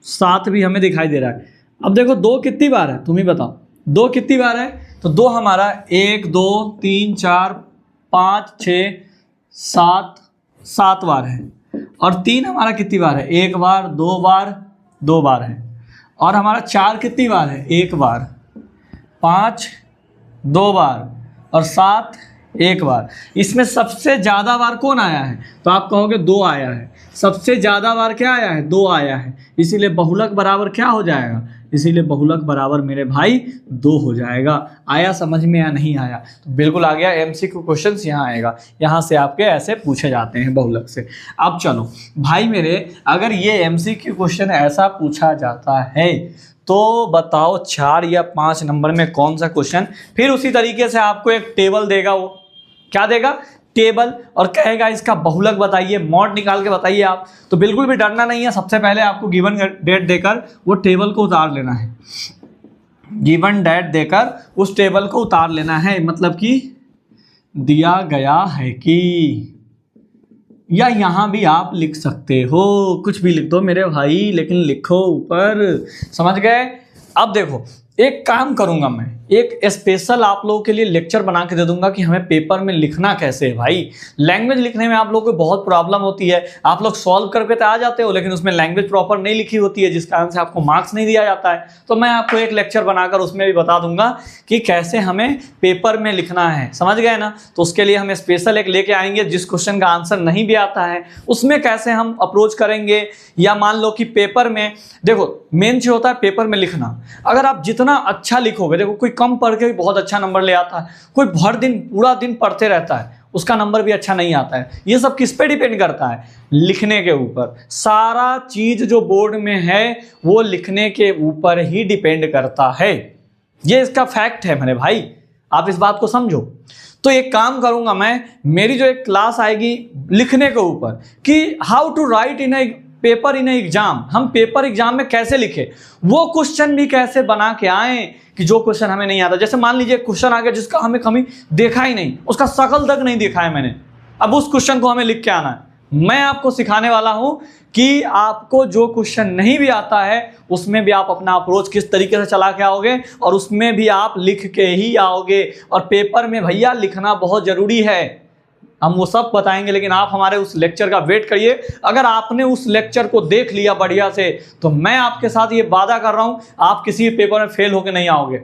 7 भी हमें दिखाई दे रहा है। अब देखो 2 कितनी बार है, तुम ही बताओ 2 कितनी बार है, तो 2 हमारा 1 2 3 4 5 6 7 बार है, और 3 हमारा कितनी बार है, 1 बार 2 बार 2 बार है, और हमारा 4 कितनी बार है, 1 बार, 5 2 बार और 7 1 बार। इसमें सबसे ज़्यादा बार कौन आया है, तो आप कहोगे 2 आया है। सबसे ज़्यादा बार क्या आया है, 2 आया है, इसीलिए बहुलक बराबर क्या हो जाएगा, इसीलिए बहुलक बराबर मेरे भाई 2 हो जाएगा। आया समझ में या नहीं आया, तो बिल्कुल आ गया। MCQ क्वेश्चंस यहाँ आएगा, यहाँ से आपके ऐसे पूछे जाते हैं बहुलक से। अब चलो भाई मेरे, अगर ये MCQ क्वेश्चन ऐसा पूछा जाता है तो बताओ 4 या 5 नंबर में कौन सा क्वेश्चन। फिर उसी तरीके से आपको एक टेबल देगा, वो क्या देगा, टेबल, और कहेगा इसका बहुलक बताइए, मॉड निकाल के बताइए आप। तो बिल्कुल भी डरना नहीं है, सबसे पहले आपको गिवन डेट देकर वो टेबल को उतार लेना है। गिवन डेट देकर उस टेबल को उतार लेना है, मतलब कि दिया गया है कि, या यहाँ भी आप लिख सकते हो, कुछ भी लिख दो मेरे भाई, लेकिन लिखो ऊपर, समझ गए। अब देखो एक काम करूंगा मैं, एक स्पेशल आप लोगों के लिए लेक्चर बना के दे दूंगा कि हमें पेपर में लिखना कैसे है। भाई लैंग्वेज लिखने में आप लोगों को बहुत प्रॉब्लम होती है, आप लोग सॉल्व करके तो आ जाते हो लेकिन उसमें लैंग्वेज प्रॉपर नहीं लिखी होती है, जिस कारण से आपको मार्क्स नहीं दिया जाता है। तो मैं आपको एक लेक्चर बनाकर उसमें भी बता दूंगा कि कैसे हमें पेपर में लिखना है, समझ गए ना। तो उसके लिए हम स्पेशल एक लेके आएंगे, जिस क्वेश्चन का आंसर नहीं भी आता है उसमें कैसे हम अप्रोच करेंगे। या मान लो कि पेपर में देखो मेन चीज होता है पेपर में लिखना, अगर आप जितना अच्छा लिखोगे, देखो कोई कम पढ़ के भी बहुत अच्छा नंबर ले आता है, कोई भर दिन पूरा दिन पढ़ते रहता है उसका नंबर भी अच्छा नहीं आता है। ये सब किस पे डिपेंड करता है, लिखने के ऊपर। सारा चीज जो बोर्ड में है वो लिखने के ऊपर ही डिपेंड करता है, ये इसका फैक्ट है मेरे भाई, आप इस बात को समझो। तो एक काम करूंगा मैं, मेरी जो एक क्लास आएगी लिखने के ऊपर कि how to write in paper in exam, हम पेपर एग्जाम में कैसे लिखे, वो क्वेश्चन भी कैसे बना के आए कि जो क्वेश्चन हमें नहीं आता। जैसे मान लीजिए क्वेश्चन आ गया जिसका हमें कभी देखा ही नहीं, उसका शकल तक नहीं देखा है मैंने, अब उस क्वेश्चन को हमें लिख के आना है, मैं आपको सिखाने वाला हूं कि आपको जो क्वेश्चन नहीं भी आता है उसमें भी आप अपना अप्रोच किस तरीके से चला के आओगे और उसमें भी आप लिख के ही आओगे। और पेपर में भैया लिखना बहुत ज़रूरी है, हम वो सब बताएंगे, लेकिन आप हमारे उस लेक्चर का वेट करिए। अगर आपने उस लेक्चर को देख लिया बढ़िया से तो मैं आपके साथ ये वादा कर रहा हूँ आप किसी पेपर में फेल होकर नहीं आओगे।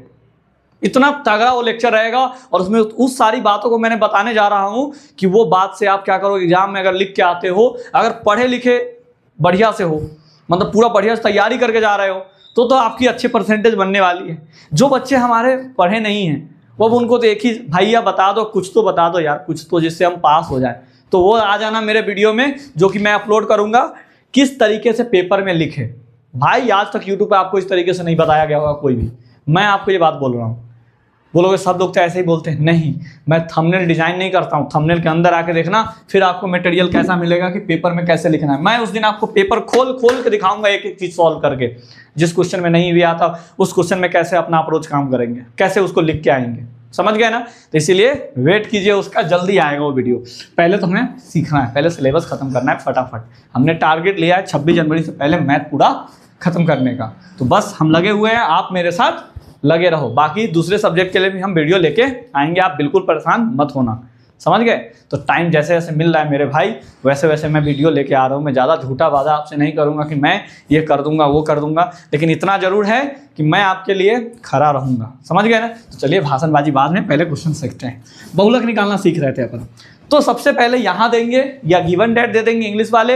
इतना तगड़ा वो लेक्चर रहेगा और उसमें उस सारी बातों को मैंने बताने जा रहा हूँ कि वो बात से आप क्या करोगे। एग्जाम में अगर लिख के आते हो, अगर पढ़े लिखे बढ़िया से हो, मतलब पूरा बढ़िया से तैयारी करके जा रहे हो तो आपकी अच्छी परसेंटेज बनने वाली है। जो बच्चे हमारे पढ़े नहीं हैं वो उनको तो एक ही, भैया बता दो, कुछ तो बता दो यार, कुछ तो जिससे हम पास हो जाए, तो वो आ जाना मेरे वीडियो में जो कि मैं अपलोड करूंगा किस तरीके से पेपर में लिखे। भाई आज तक यूट्यूब पे आपको इस तरीके से नहीं बताया गया होगा कोई भी। मैं आपको ये बात बोल रहा हूँ। बोलोगे सब लोग तो ऐसे ही बोलते हैं, नहीं, मैं थंबनेल डिजाइन नहीं करता हूँ। थंबनेल के अंदर आके देखना, फिर आपको मटेरियल कैसा मिलेगा कि पेपर में कैसे लिखना है। मैं उस दिन आपको पेपर खोल के दिखाऊंगा एक एक चीज सॉल्व करके। जिस क्वेश्चन में नहीं भी आता उस क्वेश्चन में कैसे अपना अप्रोच काम करेंगे, कैसे उसको लिख के आएंगे, समझ गए ना। तो इसीलिए वेट कीजिए, उसका जल्दी आएगा वो वीडियो। पहले तो हमें सीखना है, पहले सिलेबस खत्म करना है फटाफट। हमने टारगेट लिया है 26 जनवरी से पहले मैथ पूरा खत्म करने का, तो बस हम लगे हुए हैं, आप मेरे साथ लगे रहो। बाकी दूसरे सब्जेक्ट के लिए भी हम वीडियो लेके आएंगे, आप बिल्कुल परेशान मत होना, समझ गए। तो टाइम जैसे जैसे मिल रहा है मेरे भाई वैसे वैसे मैं वीडियो लेके आ रहा हूँ। मैं ज़्यादा झूठा वादा आपसे नहीं करूँगा कि मैं ये कर दूंगा वो कर दूंगा, लेकिन इतना जरूर है कि मैं आपके लिए खड़ा रहूँगा, समझ गए ना। तो चलिए भाषणबाजी बाद में, पहले क्वेश्चन सीखते हैं। बहुलक निकालना सीख रहे थे अपन, तो सबसे पहले यहाँ देंगे या गिवन डेट दे देंगे इंग्लिश वाले,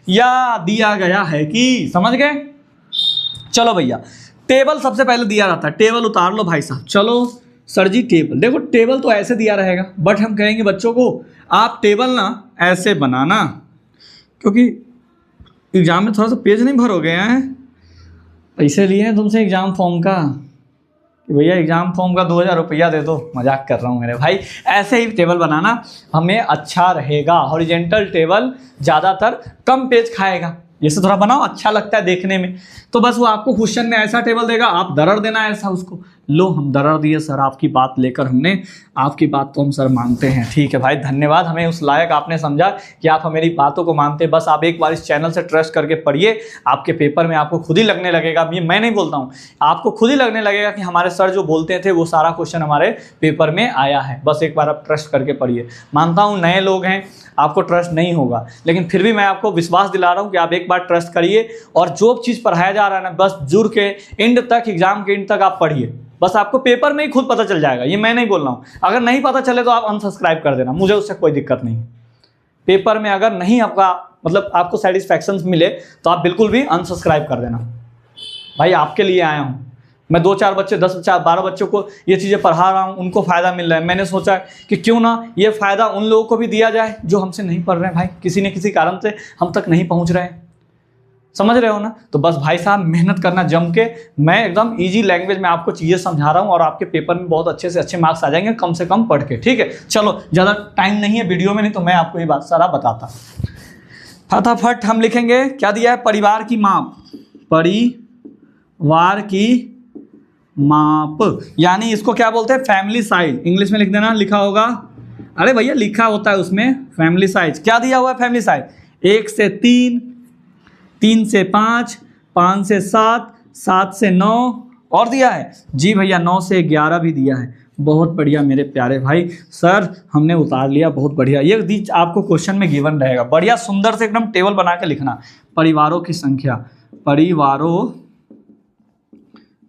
या दिया गया है कि, समझ गए। चलो भैया टेबल सबसे पहले दिया रहता है, टेबल उतार लो भाई साहब। चलो सर जी टेबल, देखो टेबल तो ऐसे दिया रहेगा, बट हम कहेंगे बच्चों को आप टेबल ना ऐसे बनाना, क्योंकि एग्जाम में थोड़ा सा पेज नहीं भरोगे हैं। पैसे लिए हैं तुमसे एग्जाम फॉर्म का कि भैया एग्जाम फॉर्म का 2000 रुपया दे दो। मजाक कर रहा हूँ मेरे भाई। ऐसे ही टेबल बनाना हमें अच्छा रहेगा। हॉरिजेंटल टेबल ज़्यादातर कम पेज खाएगा, जैसे थोड़ा बनाओ अच्छा लगता है देखने में। तो बस वो आपको क्वेश्चन में ऐसा टेबल देगा, आप दरड़ देना ऐसा उसको। लो हम दरड़ दिए सर, आपकी बात लेकर हमने, आपकी बात तो हम सर मानते हैं। ठीक है भाई, धन्यवाद, हमें उस लायक आपने समझा कि आप मेरी बातों को मानते हैं। बस आप एक बार इस चैनल से ट्रस्ट करके पढ़िए, आपके पेपर में आपको खुद ही लगने लगेगा, ये मैं नहीं बोलता हूँ, आपको खुद ही लगने लगेगा कि हमारे सर जो बोलते थे वो सारा क्वेश्चन हमारे पेपर में आया है। बस एक बार आप ट्रस्ट करके पढ़िए। मानता हूँ नए लोग हैं, आपको ट्रस्ट नहीं होगा, लेकिन फिर भी मैं आपको विश्वास दिला रहा हूँ कि आप एक बार ट्रस्ट करिए और जो चीज़ पढ़ाया जा रहा है ना, बस जुड़ के एंड तक, एग्जाम के एंड तक आप पढ़िए। बस आपको पेपर में ही खुद पता चल जाएगा, ये मैं नहीं बोल रहा हूँ। अगर नहीं पता चले तो आप अनसब्सक्राइब कर देना, मुझे उससे कोई दिक्कत नहीं। पेपर में अगर नहीं आपका मतलब आपको सेटिस्फैक्शन मिले तो आप बिल्कुल भी अनसब्सक्राइब कर देना। भाई आपके लिए आया हूँ मैं, 2-4 बच्चे 10-12 बच्चों को ये चीज़ें पढ़ा रहा हूँ, उनको फ़ायदा मिल रहा है। मैंने सोचा कि क्यों ना ये फ़ायदा उन लोगों को भी दिया जाए जो हमसे नहीं पढ़ रहे हैं भाई, किसी न किसी कारण से हम तक नहीं पहुँच रहे हैं, समझ रहे हो ना। तो बस भाई साहब मेहनत करना जम के, मैं एकदम इजी लैंग्वेज में आपको चीज़ें समझा रहा हूँ और आपके पेपर में बहुत अच्छे से अच्छे मार्क्स आ जाएंगे, कम से कम पढ़ के। ठीक है, चलो ज़्यादा टाइम नहीं है वीडियो में, नहीं तो मैं आपको ये बात सारा बताता। फटाफट हम लिखेंगे, क्या दिया है, परिवार की माप, परिवार की माप, यानी इसको क्या बोलते हैं, फैमिली साइज। इंग्लिश में लिख देना, लिखा होगा, अरे भैया लिखा होता है उसमें फैमिली साइज। क्या दिया हुआ है फैमिली साइज, 1 से 3, 3 से 5, 5 से 7, 7 से 9 और दिया है जी भैया 9 से 11 भी दिया है। बहुत बढ़िया मेरे प्यारे भाई, सर हमने उतार लिया, बहुत बढ़िया। ये आपको क्वेश्चन में गिवन रहेगा, बढ़िया सुंदर से एकदम टेबल बना के लिखना। परिवारों की संख्या, परिवारों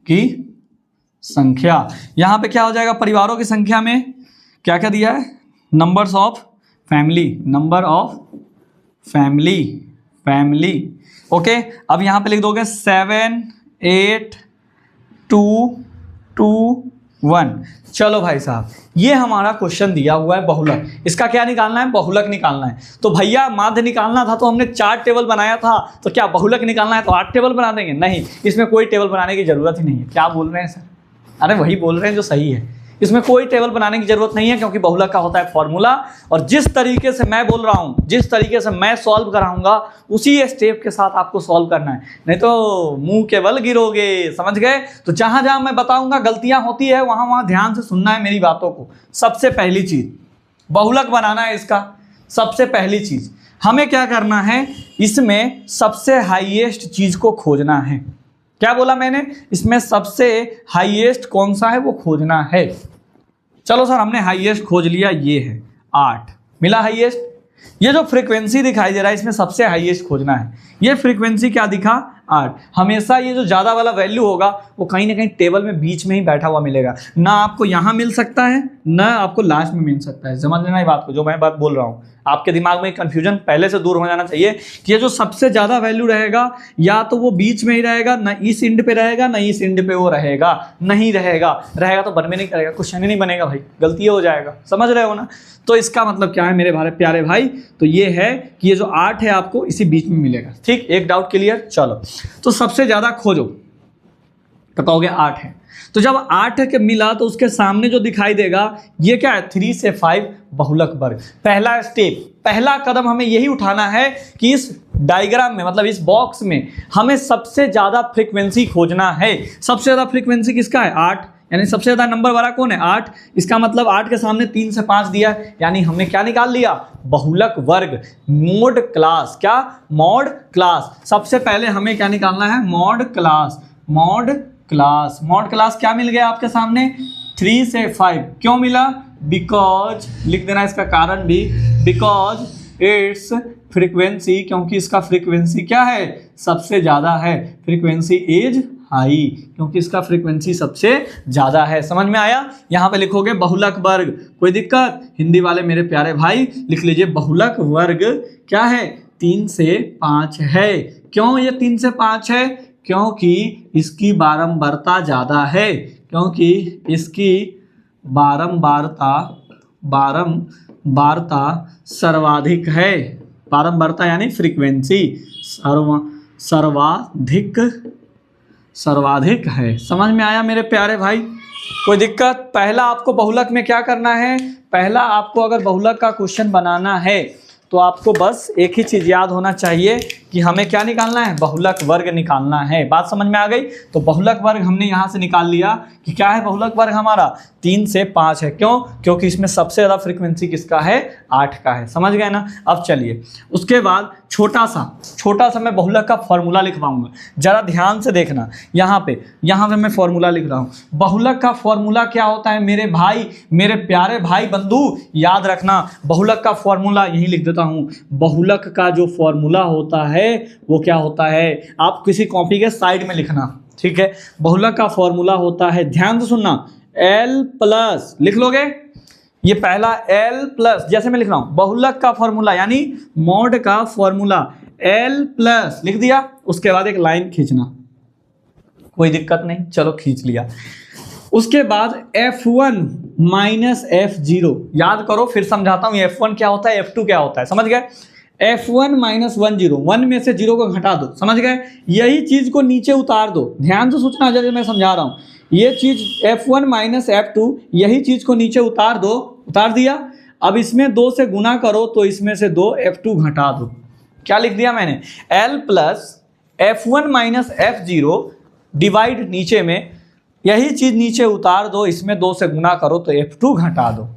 की संख्या, यहाँ पे क्या हो जाएगा, परिवारों की संख्या में क्या क्या दिया है, numbers of family, number of family, family. Okay, अब यहाँ पे लिख दोगे 7, 8, 2, 2, 1। चलो भाई साहब ये हमारा क्वेश्चन दिया हुआ है बहुलक, इसका क्या निकालना है, बहुलक निकालना है। तो भैया माध्य निकालना था तो हमने 4 टेबल बनाया था, तो क्या बहुलक निकालना है तो 8 टेबल बना देंगे, नहीं, इसमें कोई टेबल बनाने की जरूरत ही नहीं है। क्या बोल रहे हैं सर, अरे वही बोल रहे हैं जो सही है, इसमें कोई टेबल बनाने की जरूरत नहीं है, क्योंकि बहुलक का होता है फॉर्मूला। और जिस तरीके से मैं बोल रहा हूँ, जिस तरीके से मैं सॉल्व कराऊंगा उसी स्टेप के साथ आपको सॉल्व करना है, नहीं तो मुंह के बल गिरोगे, समझ गए। तो जहां जहां मैं बताऊंगा गलतियां होती है वहां वहां ध्यान से सुनना है मेरी बातों को। सबसे पहली चीज बहुलक बनाना है, इसका सबसे पहली चीज हमें क्या करना है, इसमें सबसे हाईएस्ट चीज को खोजना है। क्या बोला मैंने, इसमें सबसे हाईएस्ट कौन सा है वो खोजना है। चलो सर हमने हाईएस्ट खोज लिया, ये है 8 मिला हाईएस्ट। ये जो फ्रीक्वेंसी दिखाई दे रहा है इसमें सबसे हाईएस्ट खोजना है। ये फ्रीक्वेंसी क्या दिखा 8। हमेशा ये जो ज़्यादा वाला वैल्यू होगा वो कहीं ना कहीं टेबल में बीच में ही बैठा हुआ मिलेगा, ना आपको यहाँ मिल सकता है ना आपको लास्ट में मिल सकता है। समझ लेना ये बात को, जो मैं बात बोल रहा हूँ। आपके दिमाग में कंफ्यूजन पहले से दूर हो जाना चाहिए कि ये जो सबसे ज़्यादा वैल्यू रहेगा या तो वो बीच में ही रहेगा, ना इस इंड पे रहेगा ना इस इंड पे वो रहेगा, नहीं रहेगा तो बन में नहीं करेगा, क्वेश्चन ही नहीं बनेगा भाई, गलती हो जाएगा। समझ रहे हो ना। तो इसका मतलब क्या है मेरे प्यारे भाई, तो ये है कि ये जो 8 है आपको इसी बीच में मिलेगा। ठीक, एक डाउट क्लियर। चलो तो सबसे ज्यादा खोजो तो कहोगे 8 है। तो जब 8 के मिला तो उसके सामने जो दिखाई देगा ये क्या है, 3 से 5 बहुलक वर्ग। पहला स्टेप, पहला कदम हमें यही उठाना है कि इस डायग्राम में मतलब इस बॉक्स में हमें सबसे ज्यादा फ्रीक्वेंसी खोजना है। सबसे ज्यादा फ्रीक्वेंसी किसका है 8, यानी सबसे ज्यादा नंबर वाला कौन है 8। इसका मतलब 8 के सामने 3 से 5 दिया, यानी हमने क्या निकाल लिया, बहुलक वर्ग मॉड क्लास। क्या, मॉड क्लास। सबसे पहले हमें क्या निकालना है, mod class. Mod class, mod class क्या मिल गया आपके सामने, 3 से 5। क्यों मिला, बिकॉज, लिख देना इसका कारण भी, बिकॉज इट्स फ्रीक्वेंसी, क्योंकि इसका फ्रीक्वेंसी क्या है, सबसे ज्यादा है। फ्रीक्वेंसी इज हाई, क्योंकि इसका फ्रीक्वेंसी सबसे ज्यादा है। समझ में आया। यहां पे लिखोगे बहुलक वर्ग, कोई दिक्कत, हिंदी वाले मेरे प्यारे भाई लिख लीजिए बहुलक वर्ग क्या है, 3 से 5 है। क्यों ये 3 से 5 है, क्योंकि इसकी बारंबारता ज्यादा है, क्योंकि इसकी बारंबारता सर्वाधिक है। बारंबारता यानी फ्रीक्वेंसी सर्वाधिक है। समझ में आया मेरे प्यारे भाई, कोई दिक्कत। पहला आपको बहुलक में क्या करना है, पहला आपको अगर बहुलक का क्वेश्चन बनाना है तो आपको बस एक ही चीज याद होना चाहिए कि हमें क्या निकालना है, बहुलक वर्ग निकालना है। बात समझ में आ गई। तो बहुलक वर्ग हमने यहां से निकाल लिया कि क्या है, बहुलक वर्ग हमारा 3 से 5 है। क्यों, क्योंकि इसमें सबसे ज्यादा फ्रीक्वेंसी किसका है, 8 का है। समझ गए ना। अब चलिए उसके बाद छोटा सा मैं बहुलक का फॉर्मूला लिखवाऊंगा, जरा ध्यान से देखना। यहाँ पे मैं फॉर्मूला लिख रहा हूँ। बहुलक का फॉर्मूला क्या होता है मेरे भाई, मेरे प्यारे भाई बंधु, याद रखना। बहुलक का फॉर्मूला यही लिख देता हूँ। बहुलक का जो फॉर्मूला होता है वो क्या होता है, आप किसी कॉपी के साइड में लिखना, ठीक है। बहुलक का फॉर्मूला होता है, ध्यान से सुनना, L+ लिख लोगे। ये पहला L+, जैसे मैं लिख रहा हूं बहुलक का फॉर्मूला यानी मॉड का फॉर्मूला L+ लिख दिया। उसके बाद एक लाइन खींचना, कोई दिक्कत नहीं, चलो खींच लिया। उसके बाद F1 - F0 याद करो, फिर समझाता हूं F1 क्या होता है, F2 क्या होता है। समझ गए। F1 - 10, 1 में से 0 को घटा दो। समझ गए। यही चीज को नीचे उतार दो, ध्यान से सोचना जैसे मैं समझा रहा हूं। ये चीज F1 - F2, यही चीज को नीचे उतार दो, उतार दिया। अब इसमें 2 से गुना करो तो इसमें से 2 F2 घटा दो। क्या लिख दिया मैंने, L+ F1 - F0 डिवाइड नीचे में, यही चीज नीचे उतार दो, इसमें 2 से गुना करो तो F2 घटा दो।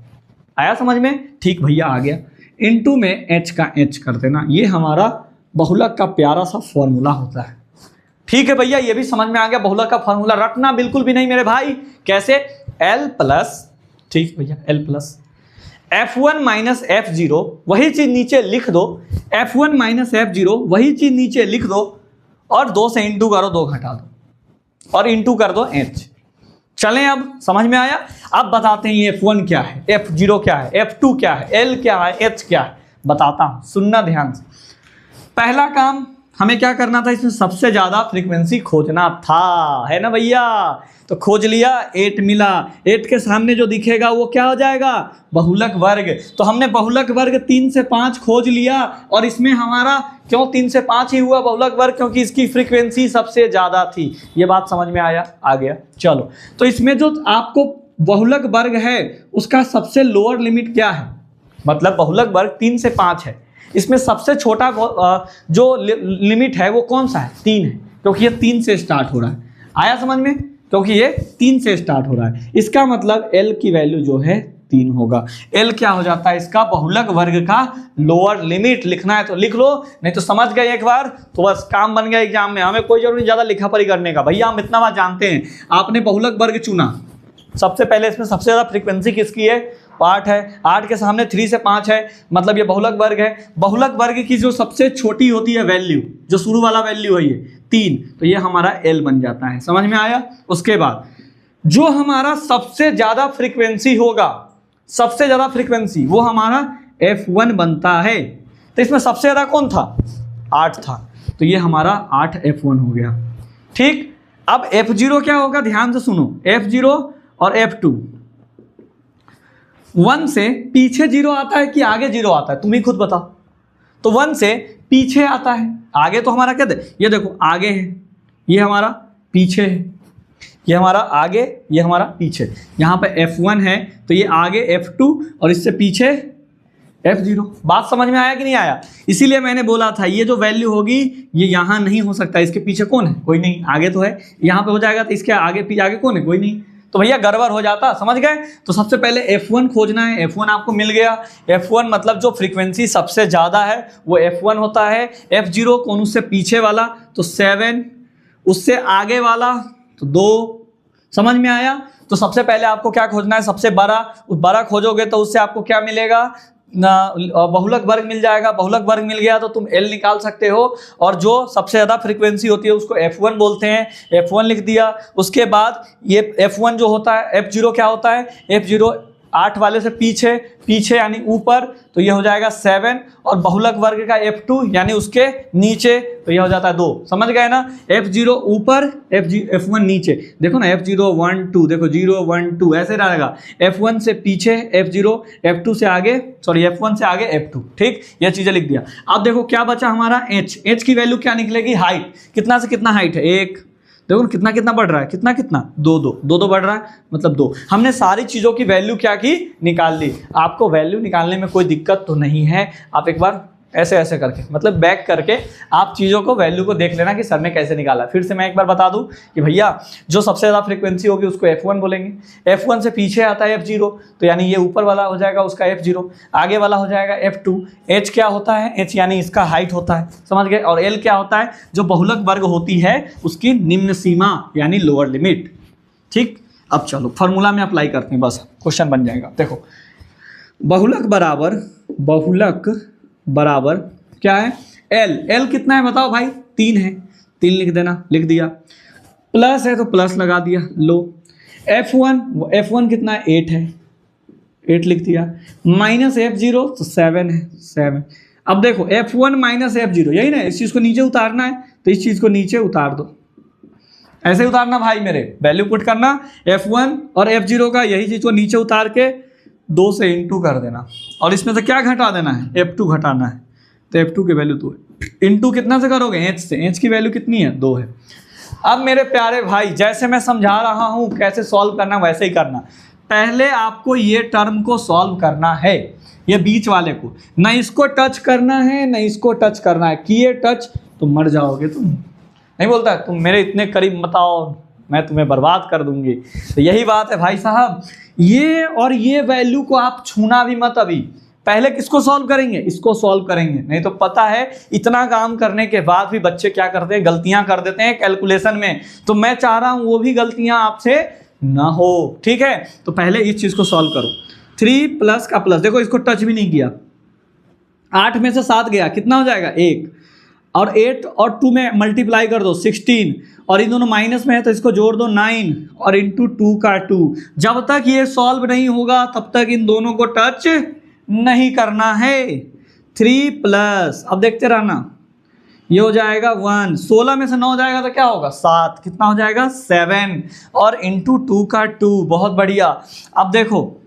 आया समझ में, ठीक भैया आ गया। इनटू में H का H कर देना, ये हमारा बहुलक का प्यारा सा फॉर्मूला होता है। ठीक है भैया, ये भी समझ में आ गया। बहुलक का फॉर्मूला रटना बिल्कुल भी नहीं मेरे भाई। कैसे, L+, ठीक भैया, L+ F1 - F0 वही चीज नीचे लिख दो, F1 - F0 वही चीज नीचे लिख दो, और 2 से इंटू करो, 2 घटा दो, और इंटू कर दो H। चलें, अब समझ में आया। अब बताते हैं ये F1 क्या है, F0 क्या है, F2 क्या है, L क्या है, H क्या है, बताता हूं, सुनना ध्यान से। पहला काम हमें क्या करना था, इसमें सबसे ज्यादा फ्रीक्वेंसी खोजना था, है ना भैया। तो खोज लिया, 8 मिला। 8 के सामने जो दिखेगा वो क्या हो जाएगा, बहुलक वर्ग। तो हमने बहुलक वर्ग 3 से 5 खोज लिया, और इसमें हमारा क्यों 3 से 5 ही हुआ बहुलक वर्ग, क्योंकि इसकी फ्रीक्वेंसी सबसे ज्यादा थी। ये बात समझ में आया, आ गया। चलो, तो इसमें जो आपको बहुलक वर्ग है उसका सबसे लोअर लिमिट क्या है, मतलब बहुलक वर्ग 3 से 5 है, इसमें सबसे छोटा जो लिमिट है वो कौन सा है, 3 है, क्योंकि ये 3 से स्टार्ट हो रहा है। आया समझ में, क्योंकि ये 3 से स्टार्ट हो रहा है। इसका मतलब L की वैल्यू जो है 3 होगा। एल क्या हो जाता है इसका, बहुलक वर्ग का लोअर लिमिट। लिखना है तो लिख लो, नहीं तो समझ गए एक बार तो बस काम बन गया एग्जाम में। हमें कोई जरूरत नहीं ज्यादा लिखा पढ़ी करने का, भैया हम इतना बात जानते हैं। आपने बहुलक वर्ग चुना, सबसे पहले इसमें सबसे ज्यादा फ्रीक्वेंसी किसकी है, 8 है। 8 के सामने 3 से 5 है, मतलब ये बहुलक वर्ग है। बहुलक वर्ग की जो सबसे छोटी होती है वैल्यू, जो शुरू वाला वैल्यू है ये 3, तो ये हमारा एल बन जाता है। समझ में आया। उसके बाद जो हमारा सबसे ज्यादा फ्रीक्वेंसी होगा, सबसे ज्यादा फ्रीक्वेंसी वो हमारा F1 बनता है। तो इसमें सबसे ज्यादा कौन था, 8 था, तो ये हमारा 8 F1 हो गया। ठीक, अब F0 क्या होगा, ध्यान से सुनो। F0 और F2, 1 से पीछे 0 आता है कि आगे 0 आता है, तुम ही खुद बताओ। तो 1 से पीछे आता है, आगे तो हमारा क्या है, ये देखो आगे है, ये हमारा पीछे है, ये हमारा आगे, ये हमारा पीछे। यहाँ पे F1 है तो ये आगे F2 और इससे पीछे F0। बात समझ में आया कि नहीं आया। इसीलिए मैंने बोला था ये जो वैल्यू होगी ये यहाँ नहीं हो सकता, इसके पीछे कौन है, कोई नहीं, आगे तो है, यहाँ पे हो जाएगा तो इसके आगे पीछे आगे कौन है, कोई नहीं, तो भैया गड़बड़ हो जाता। समझ गए। तो सबसे पहले F1 खोजना है। F1 आपको मिल गया। F1 मतलब जो फ्रीक्वेंसी सबसे ज़्यादा है वो F1 होता है। F0 कौन, उससे पीछे वाला तो 7, उससे आगे वाला तो 2। समझ में आया। तो सबसे पहले आपको क्या खोजना है, सबसे बड़ा। उस बड़ा खोजोगे तो उससे आपको क्या मिलेगा, बहुलक वर्ग मिल जाएगा। बहुलक वर्ग मिल गया तो तुम L निकाल सकते हो, और जो सबसे ज़्यादा फ्रीक्वेंसी होती है उसको F1 बोलते हैं, F1 लिख दिया। उसके बाद ये F1 जो होता है, F0 क्या होता है, F0 8 वाले से पीछे, पीछे यानी ऊपर, तो ये हो जाएगा 7, और बहुलक वर्ग का F2 यानी उसके नीचे, तो ये हो जाता है 2। समझ गए ना। F0 ऊपर, F1 नीचे। देखो ना F0 1 2, देखो 0 1 2 ऐसे रहेगा। F1 से पीछे F0, F2 से आगे, सॉरी F1 से आगे F2। ठीक, ये चीज़ें लिख दिया। अब देखो क्या बचा हमारा H। H की वैल्यू क्या निकलेगी, हाइट। कितना से कितना हाइट है, 1। देखो कितना कितना बढ़ रहा है, कितना कितना, 2 2 2 2 बढ़ रहा है, मतलब 2। हमने सारी चीज़ों की वैल्यू क्या की, निकाल ली। आपको वैल्यू निकालने में कोई दिक्कत तो नहीं है। आप एक बार ऐसे ऐसे करके, मतलब बैक करके आप चीज़ों को, वैल्यू को देख लेना कि सर ने कैसे निकाला। फिर से मैं एक बार बता दूं कि भैया जो सबसे ज़्यादा फ्रीक्वेंसी होगी उसको F1 बोलेंगे। F1 से पीछे आता है F0, तो यानी ये ऊपर वाला हो जाएगा उसका F0, आगे वाला हो जाएगा F2। H क्या होता है, H यानी इसका हाइट होता है। समझ गए। और L क्या होता है, जो बहुलक वर्ग होती है उसकी निम्न सीमा यानी लोअर लिमिट। ठीक, अब चलो फॉर्मूला में अप्लाई करते हैं, बस क्वेश्चन बन जाएगा। देखो बहुलक बराबर क्या है, L कितना है बताओ भाई, 3 है, 3 लिख देना, लिख दिया। प्लस है तो प्लस लगा दिया, लो। F1 कितना है, 8 है, 8 लिख दिया। माइनस F0 तो 7 है, 7। अब देखो F1 माइनस F0, यही ना, इस चीज़ को नीचे उतारना है तो इस चीज़ को नीचे उतार दो, ऐसे उतारना भाई मेरे, वैल्यू पुट करना F1 और F0 का, यही चीज़ को नीचे उतार के 2 से इंटू कर देना, और इसमें से क्या घटा देना है, F2 घटाना है, तो F2 की वैल्यू 2 है। इंटू कितना से करोगे, H से। H की वैल्यू कितनी है, 2 है। अब मेरे प्यारे भाई जैसे मैं समझा रहा हूँ कैसे सॉल्व करना वैसे ही करना। पहले आपको ये टर्म को सॉल्व करना है, ये बीच वाले को, ना इसको टच करना है ना इसको टच करना है। किए टच तो मर जाओगे तुम। नहीं बोलता है तुम मेरे इतने करीब मत आओ, मैं तुम्हें बर्बाद कर दूंगी। तो यही बात है भाई साहब, ये और ये वैल्यू को आप छूना भी मत। अभी पहले किसको सॉल्व करेंगे, इसको सॉल्व करेंगे। नहीं तो पता है इतना काम करने के बाद भी बच्चे क्या करते हैं, गलतियां कर देते हैं कैलकुलेशन में। तो मैं चाह रहा हूं वो भी गलतियां आपसे ना हो। ठीक है, तो पहले इस चीज को सॉल्व करो। 3 प्लस का प्लस, देखो इसको टच भी नहीं किया, 8 में से 7 गया, कितना हो जाएगा 1, और 8 और 2 में मल्टीप्लाई कर दो 16, और इन दोनों माइनस में है तो इसको जोड़ दो 9, और इंटू 2 का 2। जब तक ये सॉल्व नहीं होगा तब तक इन दोनों को टच नहीं करना है। 3 प्लस, अब देखते रहना, ये हो जाएगा 1, 16 में से 9 हो जाएगा तो क्या होगा 7, कितना हो जाएगा 7, और इंटू 2 का 2। बहुत बढ़िया। अब देखो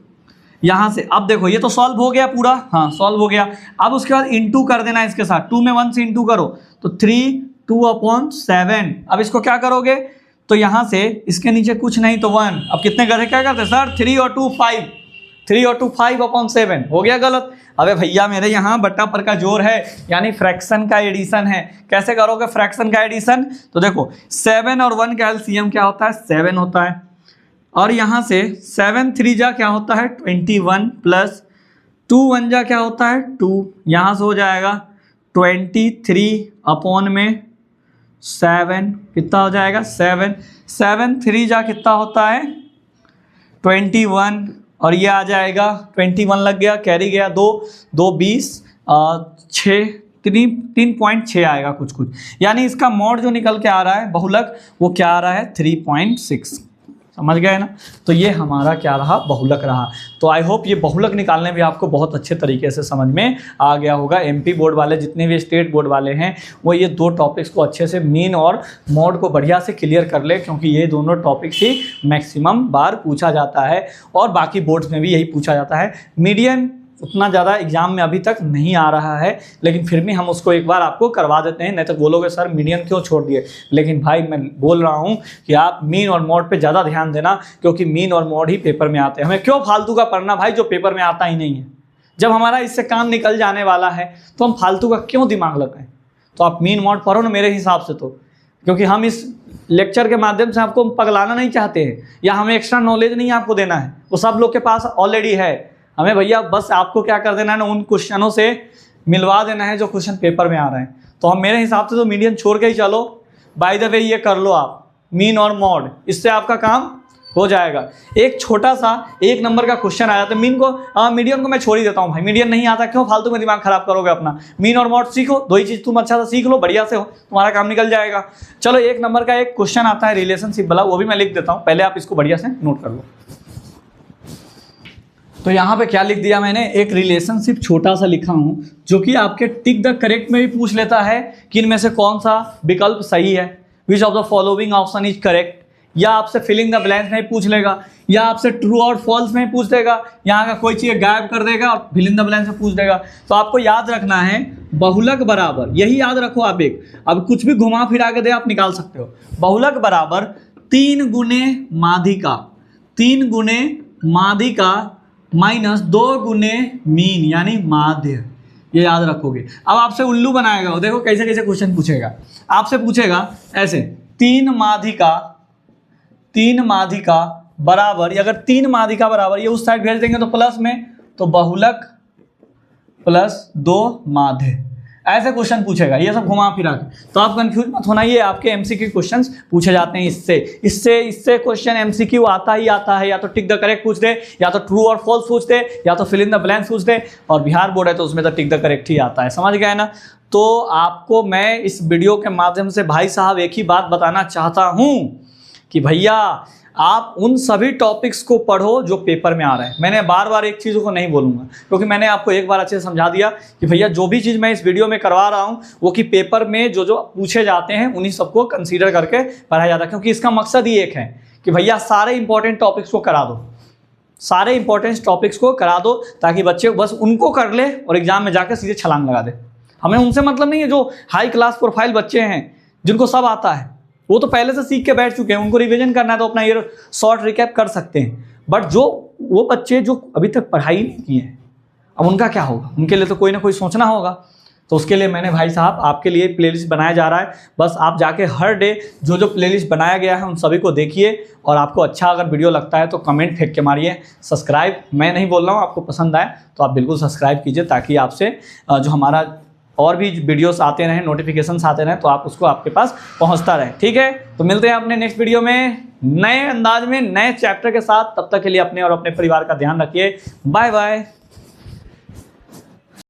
यहाँ से, अब देखो ये तो सॉल्व हो गया पूरा, हाँ सॉल्व हो गया। अब उसके बाद इंटू कर देना इसके साथ, 2 में 1 से इंटू करो तो 3, 2/7। अब इसको क्या करोगे, तो यहाँ से इसके नीचे कुछ नहीं तो 1। अब कितने करते, क्या करते सर, 3 और 2 5, 3 और 2 5/7 हो गया गलत। अबे भैया मेरे यहाँ बट्टा पर का जोर है, यानी फ्रैक्शन का एडिशन है। कैसे करोगे फ्रैक्शन का एडिशन, तो देखो 7 और 1 का एलसीएम क्या होता है, 7 होता है। और यहाँ से 7 3 जा क्या होता है 21 प्लस 2 1 जा क्या होता है 2, यहाँ से हो जाएगा 23 अपॉन में 7, कितना हो जाएगा 7 7 3 जा कितना होता है 21, और ये आ जाएगा 21 लग गया, कैरी गया 2 2 20 6 3.6 आएगा कुछ, यानी इसका मॉड जो निकल के आ रहा है बहुलक वो क्या आ रहा है 3.6। समझ गए ना। तो ये हमारा क्या रहा बहुलक रहा। तो आई होप ये बहुलक निकालने भी आपको बहुत अच्छे तरीके से समझ में आ गया होगा। एमपी बोर्ड वाले जितने भी स्टेट बोर्ड वाले हैं वो ये 2 टॉपिक्स को अच्छे से मीन और मॉड को बढ़िया से क्लियर कर ले, क्योंकि ये दोनों टॉपिक्स ही मैक्सिमम बार पूछा जाता है और बाकी बोर्ड्स में भी यही पूछा जाता है। मीडियन उतना ज़्यादा एग्जाम में अभी तक नहीं आ रहा है, लेकिन फिर भी हम उसको एक बार आपको करवा देते हैं। नहीं तो बोलोगे सर मीडियन क्यों छोड़ दिए, लेकिन भाई मैं बोल रहा हूँ कि आप मीन और मॉड पे ज़्यादा ध्यान देना, क्योंकि मीन और मॉड ही पेपर में आते हैं। हमें क्यों फालतू का पढ़ना भाई जो पेपर में आता ही नहीं है। जब हमारा इससे काम निकल जाने वाला है तो हम फालतू का क्यों दिमाग लगाएं। तो आप मीन मॉड पढ़ो ना मेरे हिसाब से, तो क्योंकि हम इस लेक्चर के माध्यम से आपको पगलाना नहीं चाहते हैं या हमें एक्स्ट्रा नॉलेज नहीं आपको देना है, वो सब लोग के पास ऑलरेडी है। हमें भैया बस आपको क्या कर देना है ना, उन क्वेश्चनों से मिलवा देना है जो क्वेश्चन पेपर में आ रहे हैं। तो हम मेरे हिसाब से तो मीडियन छोड़ के ही चलो। बाय द वे ये कर लो आप मीन और मॉड, इससे आपका काम हो जाएगा। एक छोटा सा 1 नंबर का क्वेश्चन आया था मीडियन को मैं छोड़ ही देता हूँ भाई, मीडियन नहीं आता क्यों फालतू में दिमाग खराब करोगे अपना। मीन और मॉड सीखो, 2 ही चीज़ तुम अच्छा सा सीख लो, बढ़िया से हो, तुम्हारा काम निकल जाएगा। चलो 1 नंबर का एक क्वेश्चन आता है रिलेशनशिप वाला, वो भी मैं लिख देता हूँ, पहले आप इसको बढ़िया से नोट कर लो। तो यहाँ पे क्या लिख दिया मैंने, एक रिलेशनशिप छोटा सा लिखा हूँ जो कि आपके टिक द करेक्ट में भी पूछ लेता है कि इनमें से कौन सा विकल्प सही है, which of the following option is correct, या आपसे फिलिंग द ब्लैंक्स में पूछ लेगा, या आपसे ट्रू और फॉल्स में पूछ देगा, यहाँ का कोई चीज़ गायब कर देगा और फिलिंग द ब्लैंक्स में पूछ देगा। तो आपको याद रखना है बहुलक बराबर, यही याद रखो आप, एक अब कुछ भी घुमा फिरा के दे आप निकाल सकते हो। बहुलक बराबर 3 गुने माध्यिका, 3 गुने माध्यिका माइनस 2 गुने मीन यानी माध्य, ये याद रखोगे। अब आपसे उल्लू बनाएगा, देखो कैसे कैसे क्वेश्चन पूछेगा। आपसे पूछेगा ऐसे 3 माध्यिका बराबर, अगर 3 माध्यिका बराबर ये उस साइड भेज देंगे तो प्लस में, तो बहुलक प्लस 2 माध्य, ऐसे क्वेश्चन पूछेगा, ये सब घुमा फिरा के। तो आप कंफ्यूज मत होना, ये आपके एमसीक्यू क्वेश्चंस पूछे जाते हैं इससे क्वेश्चन एमसीक्यू आता ही आता है। या तो टिक द करेक्ट पूछ दे, या तो ट्रू और फॉल्स पूछ दे, या तो फिल इन द ब्लैंक्स पूछ दे, और बिहार बोर्ड है तो उसमें तो टिक द करेक्ट ही आता है। समझ गए ना। तो आपको मैं इस वीडियो के माध्यम से भाई साहब एक ही बात बताना चाहता हूँ कि भैया आप उन सभी टॉपिक्स को पढ़ो जो पेपर में आ रहे हैं। मैंने बार बार एक चीज़ों को नहीं बोलूँगा, क्योंकि मैंने आपको एक बार अच्छे से समझा दिया कि भैया जो भी चीज़ मैं इस वीडियो में करवा रहा हूँ वो कि पेपर में जो जो पूछे जाते हैं उन्हीं सबको कंसीडर करके पढ़ाया जाता है। क्योंकि इसका मकसद ही एक है कि भैया सारे इंपॉर्टेंट टॉपिक्स को करा दो, सारे इंपॉर्टेंट टॉपिक्स को करा दो, ताकि बच्चे बस उनको कर ले और एग्जाम में जाकर सीधे छलांग लगा दे। हमें उनसे मतलब नहीं है जो हाई क्लास प्रोफाइल बच्चे हैं जिनको सब आता है, वो तो पहले से सीख के बैठ चुके हैं, उनको रिवीजन करना है तो अपना ये शॉर्ट रिकैप कर सकते हैं। बट जो वो बच्चे जो अभी तक पढ़ाई नहीं किए हैं, अब उनका क्या होगा, उनके लिए तो कोई ना कोई सोचना होगा। तो उसके लिए मैंने भाई साहब आपके लिए प्लेलिस्ट बनाया जा रहा है। बस आप जाके हर डे जो जो प्लेलिस्ट बनाया गया है उन सभी को देखिए, और आपको अच्छा अगर वीडियो लगता है तो कमेंट फेंक के मारिए। सब्सक्राइब मैं नहीं बोल रहा हूँ, आपको पसंद आए तो आप बिल्कुल सब्सक्राइब कीजिए, ताकि आपसे जो हमारा और भी वीडियोस आते रहें, नोटिफिकेशंस आते रहें, तो आप उसको आपके पास पहुंचता रहे। ठीक है, तो मिलते हैं अपने नेक्स्ट वीडियो में नए अंदाज में नए चैप्टर के साथ। तब तक के लिए अपने और अपने परिवार का ध्यान रखिए। Bye bye.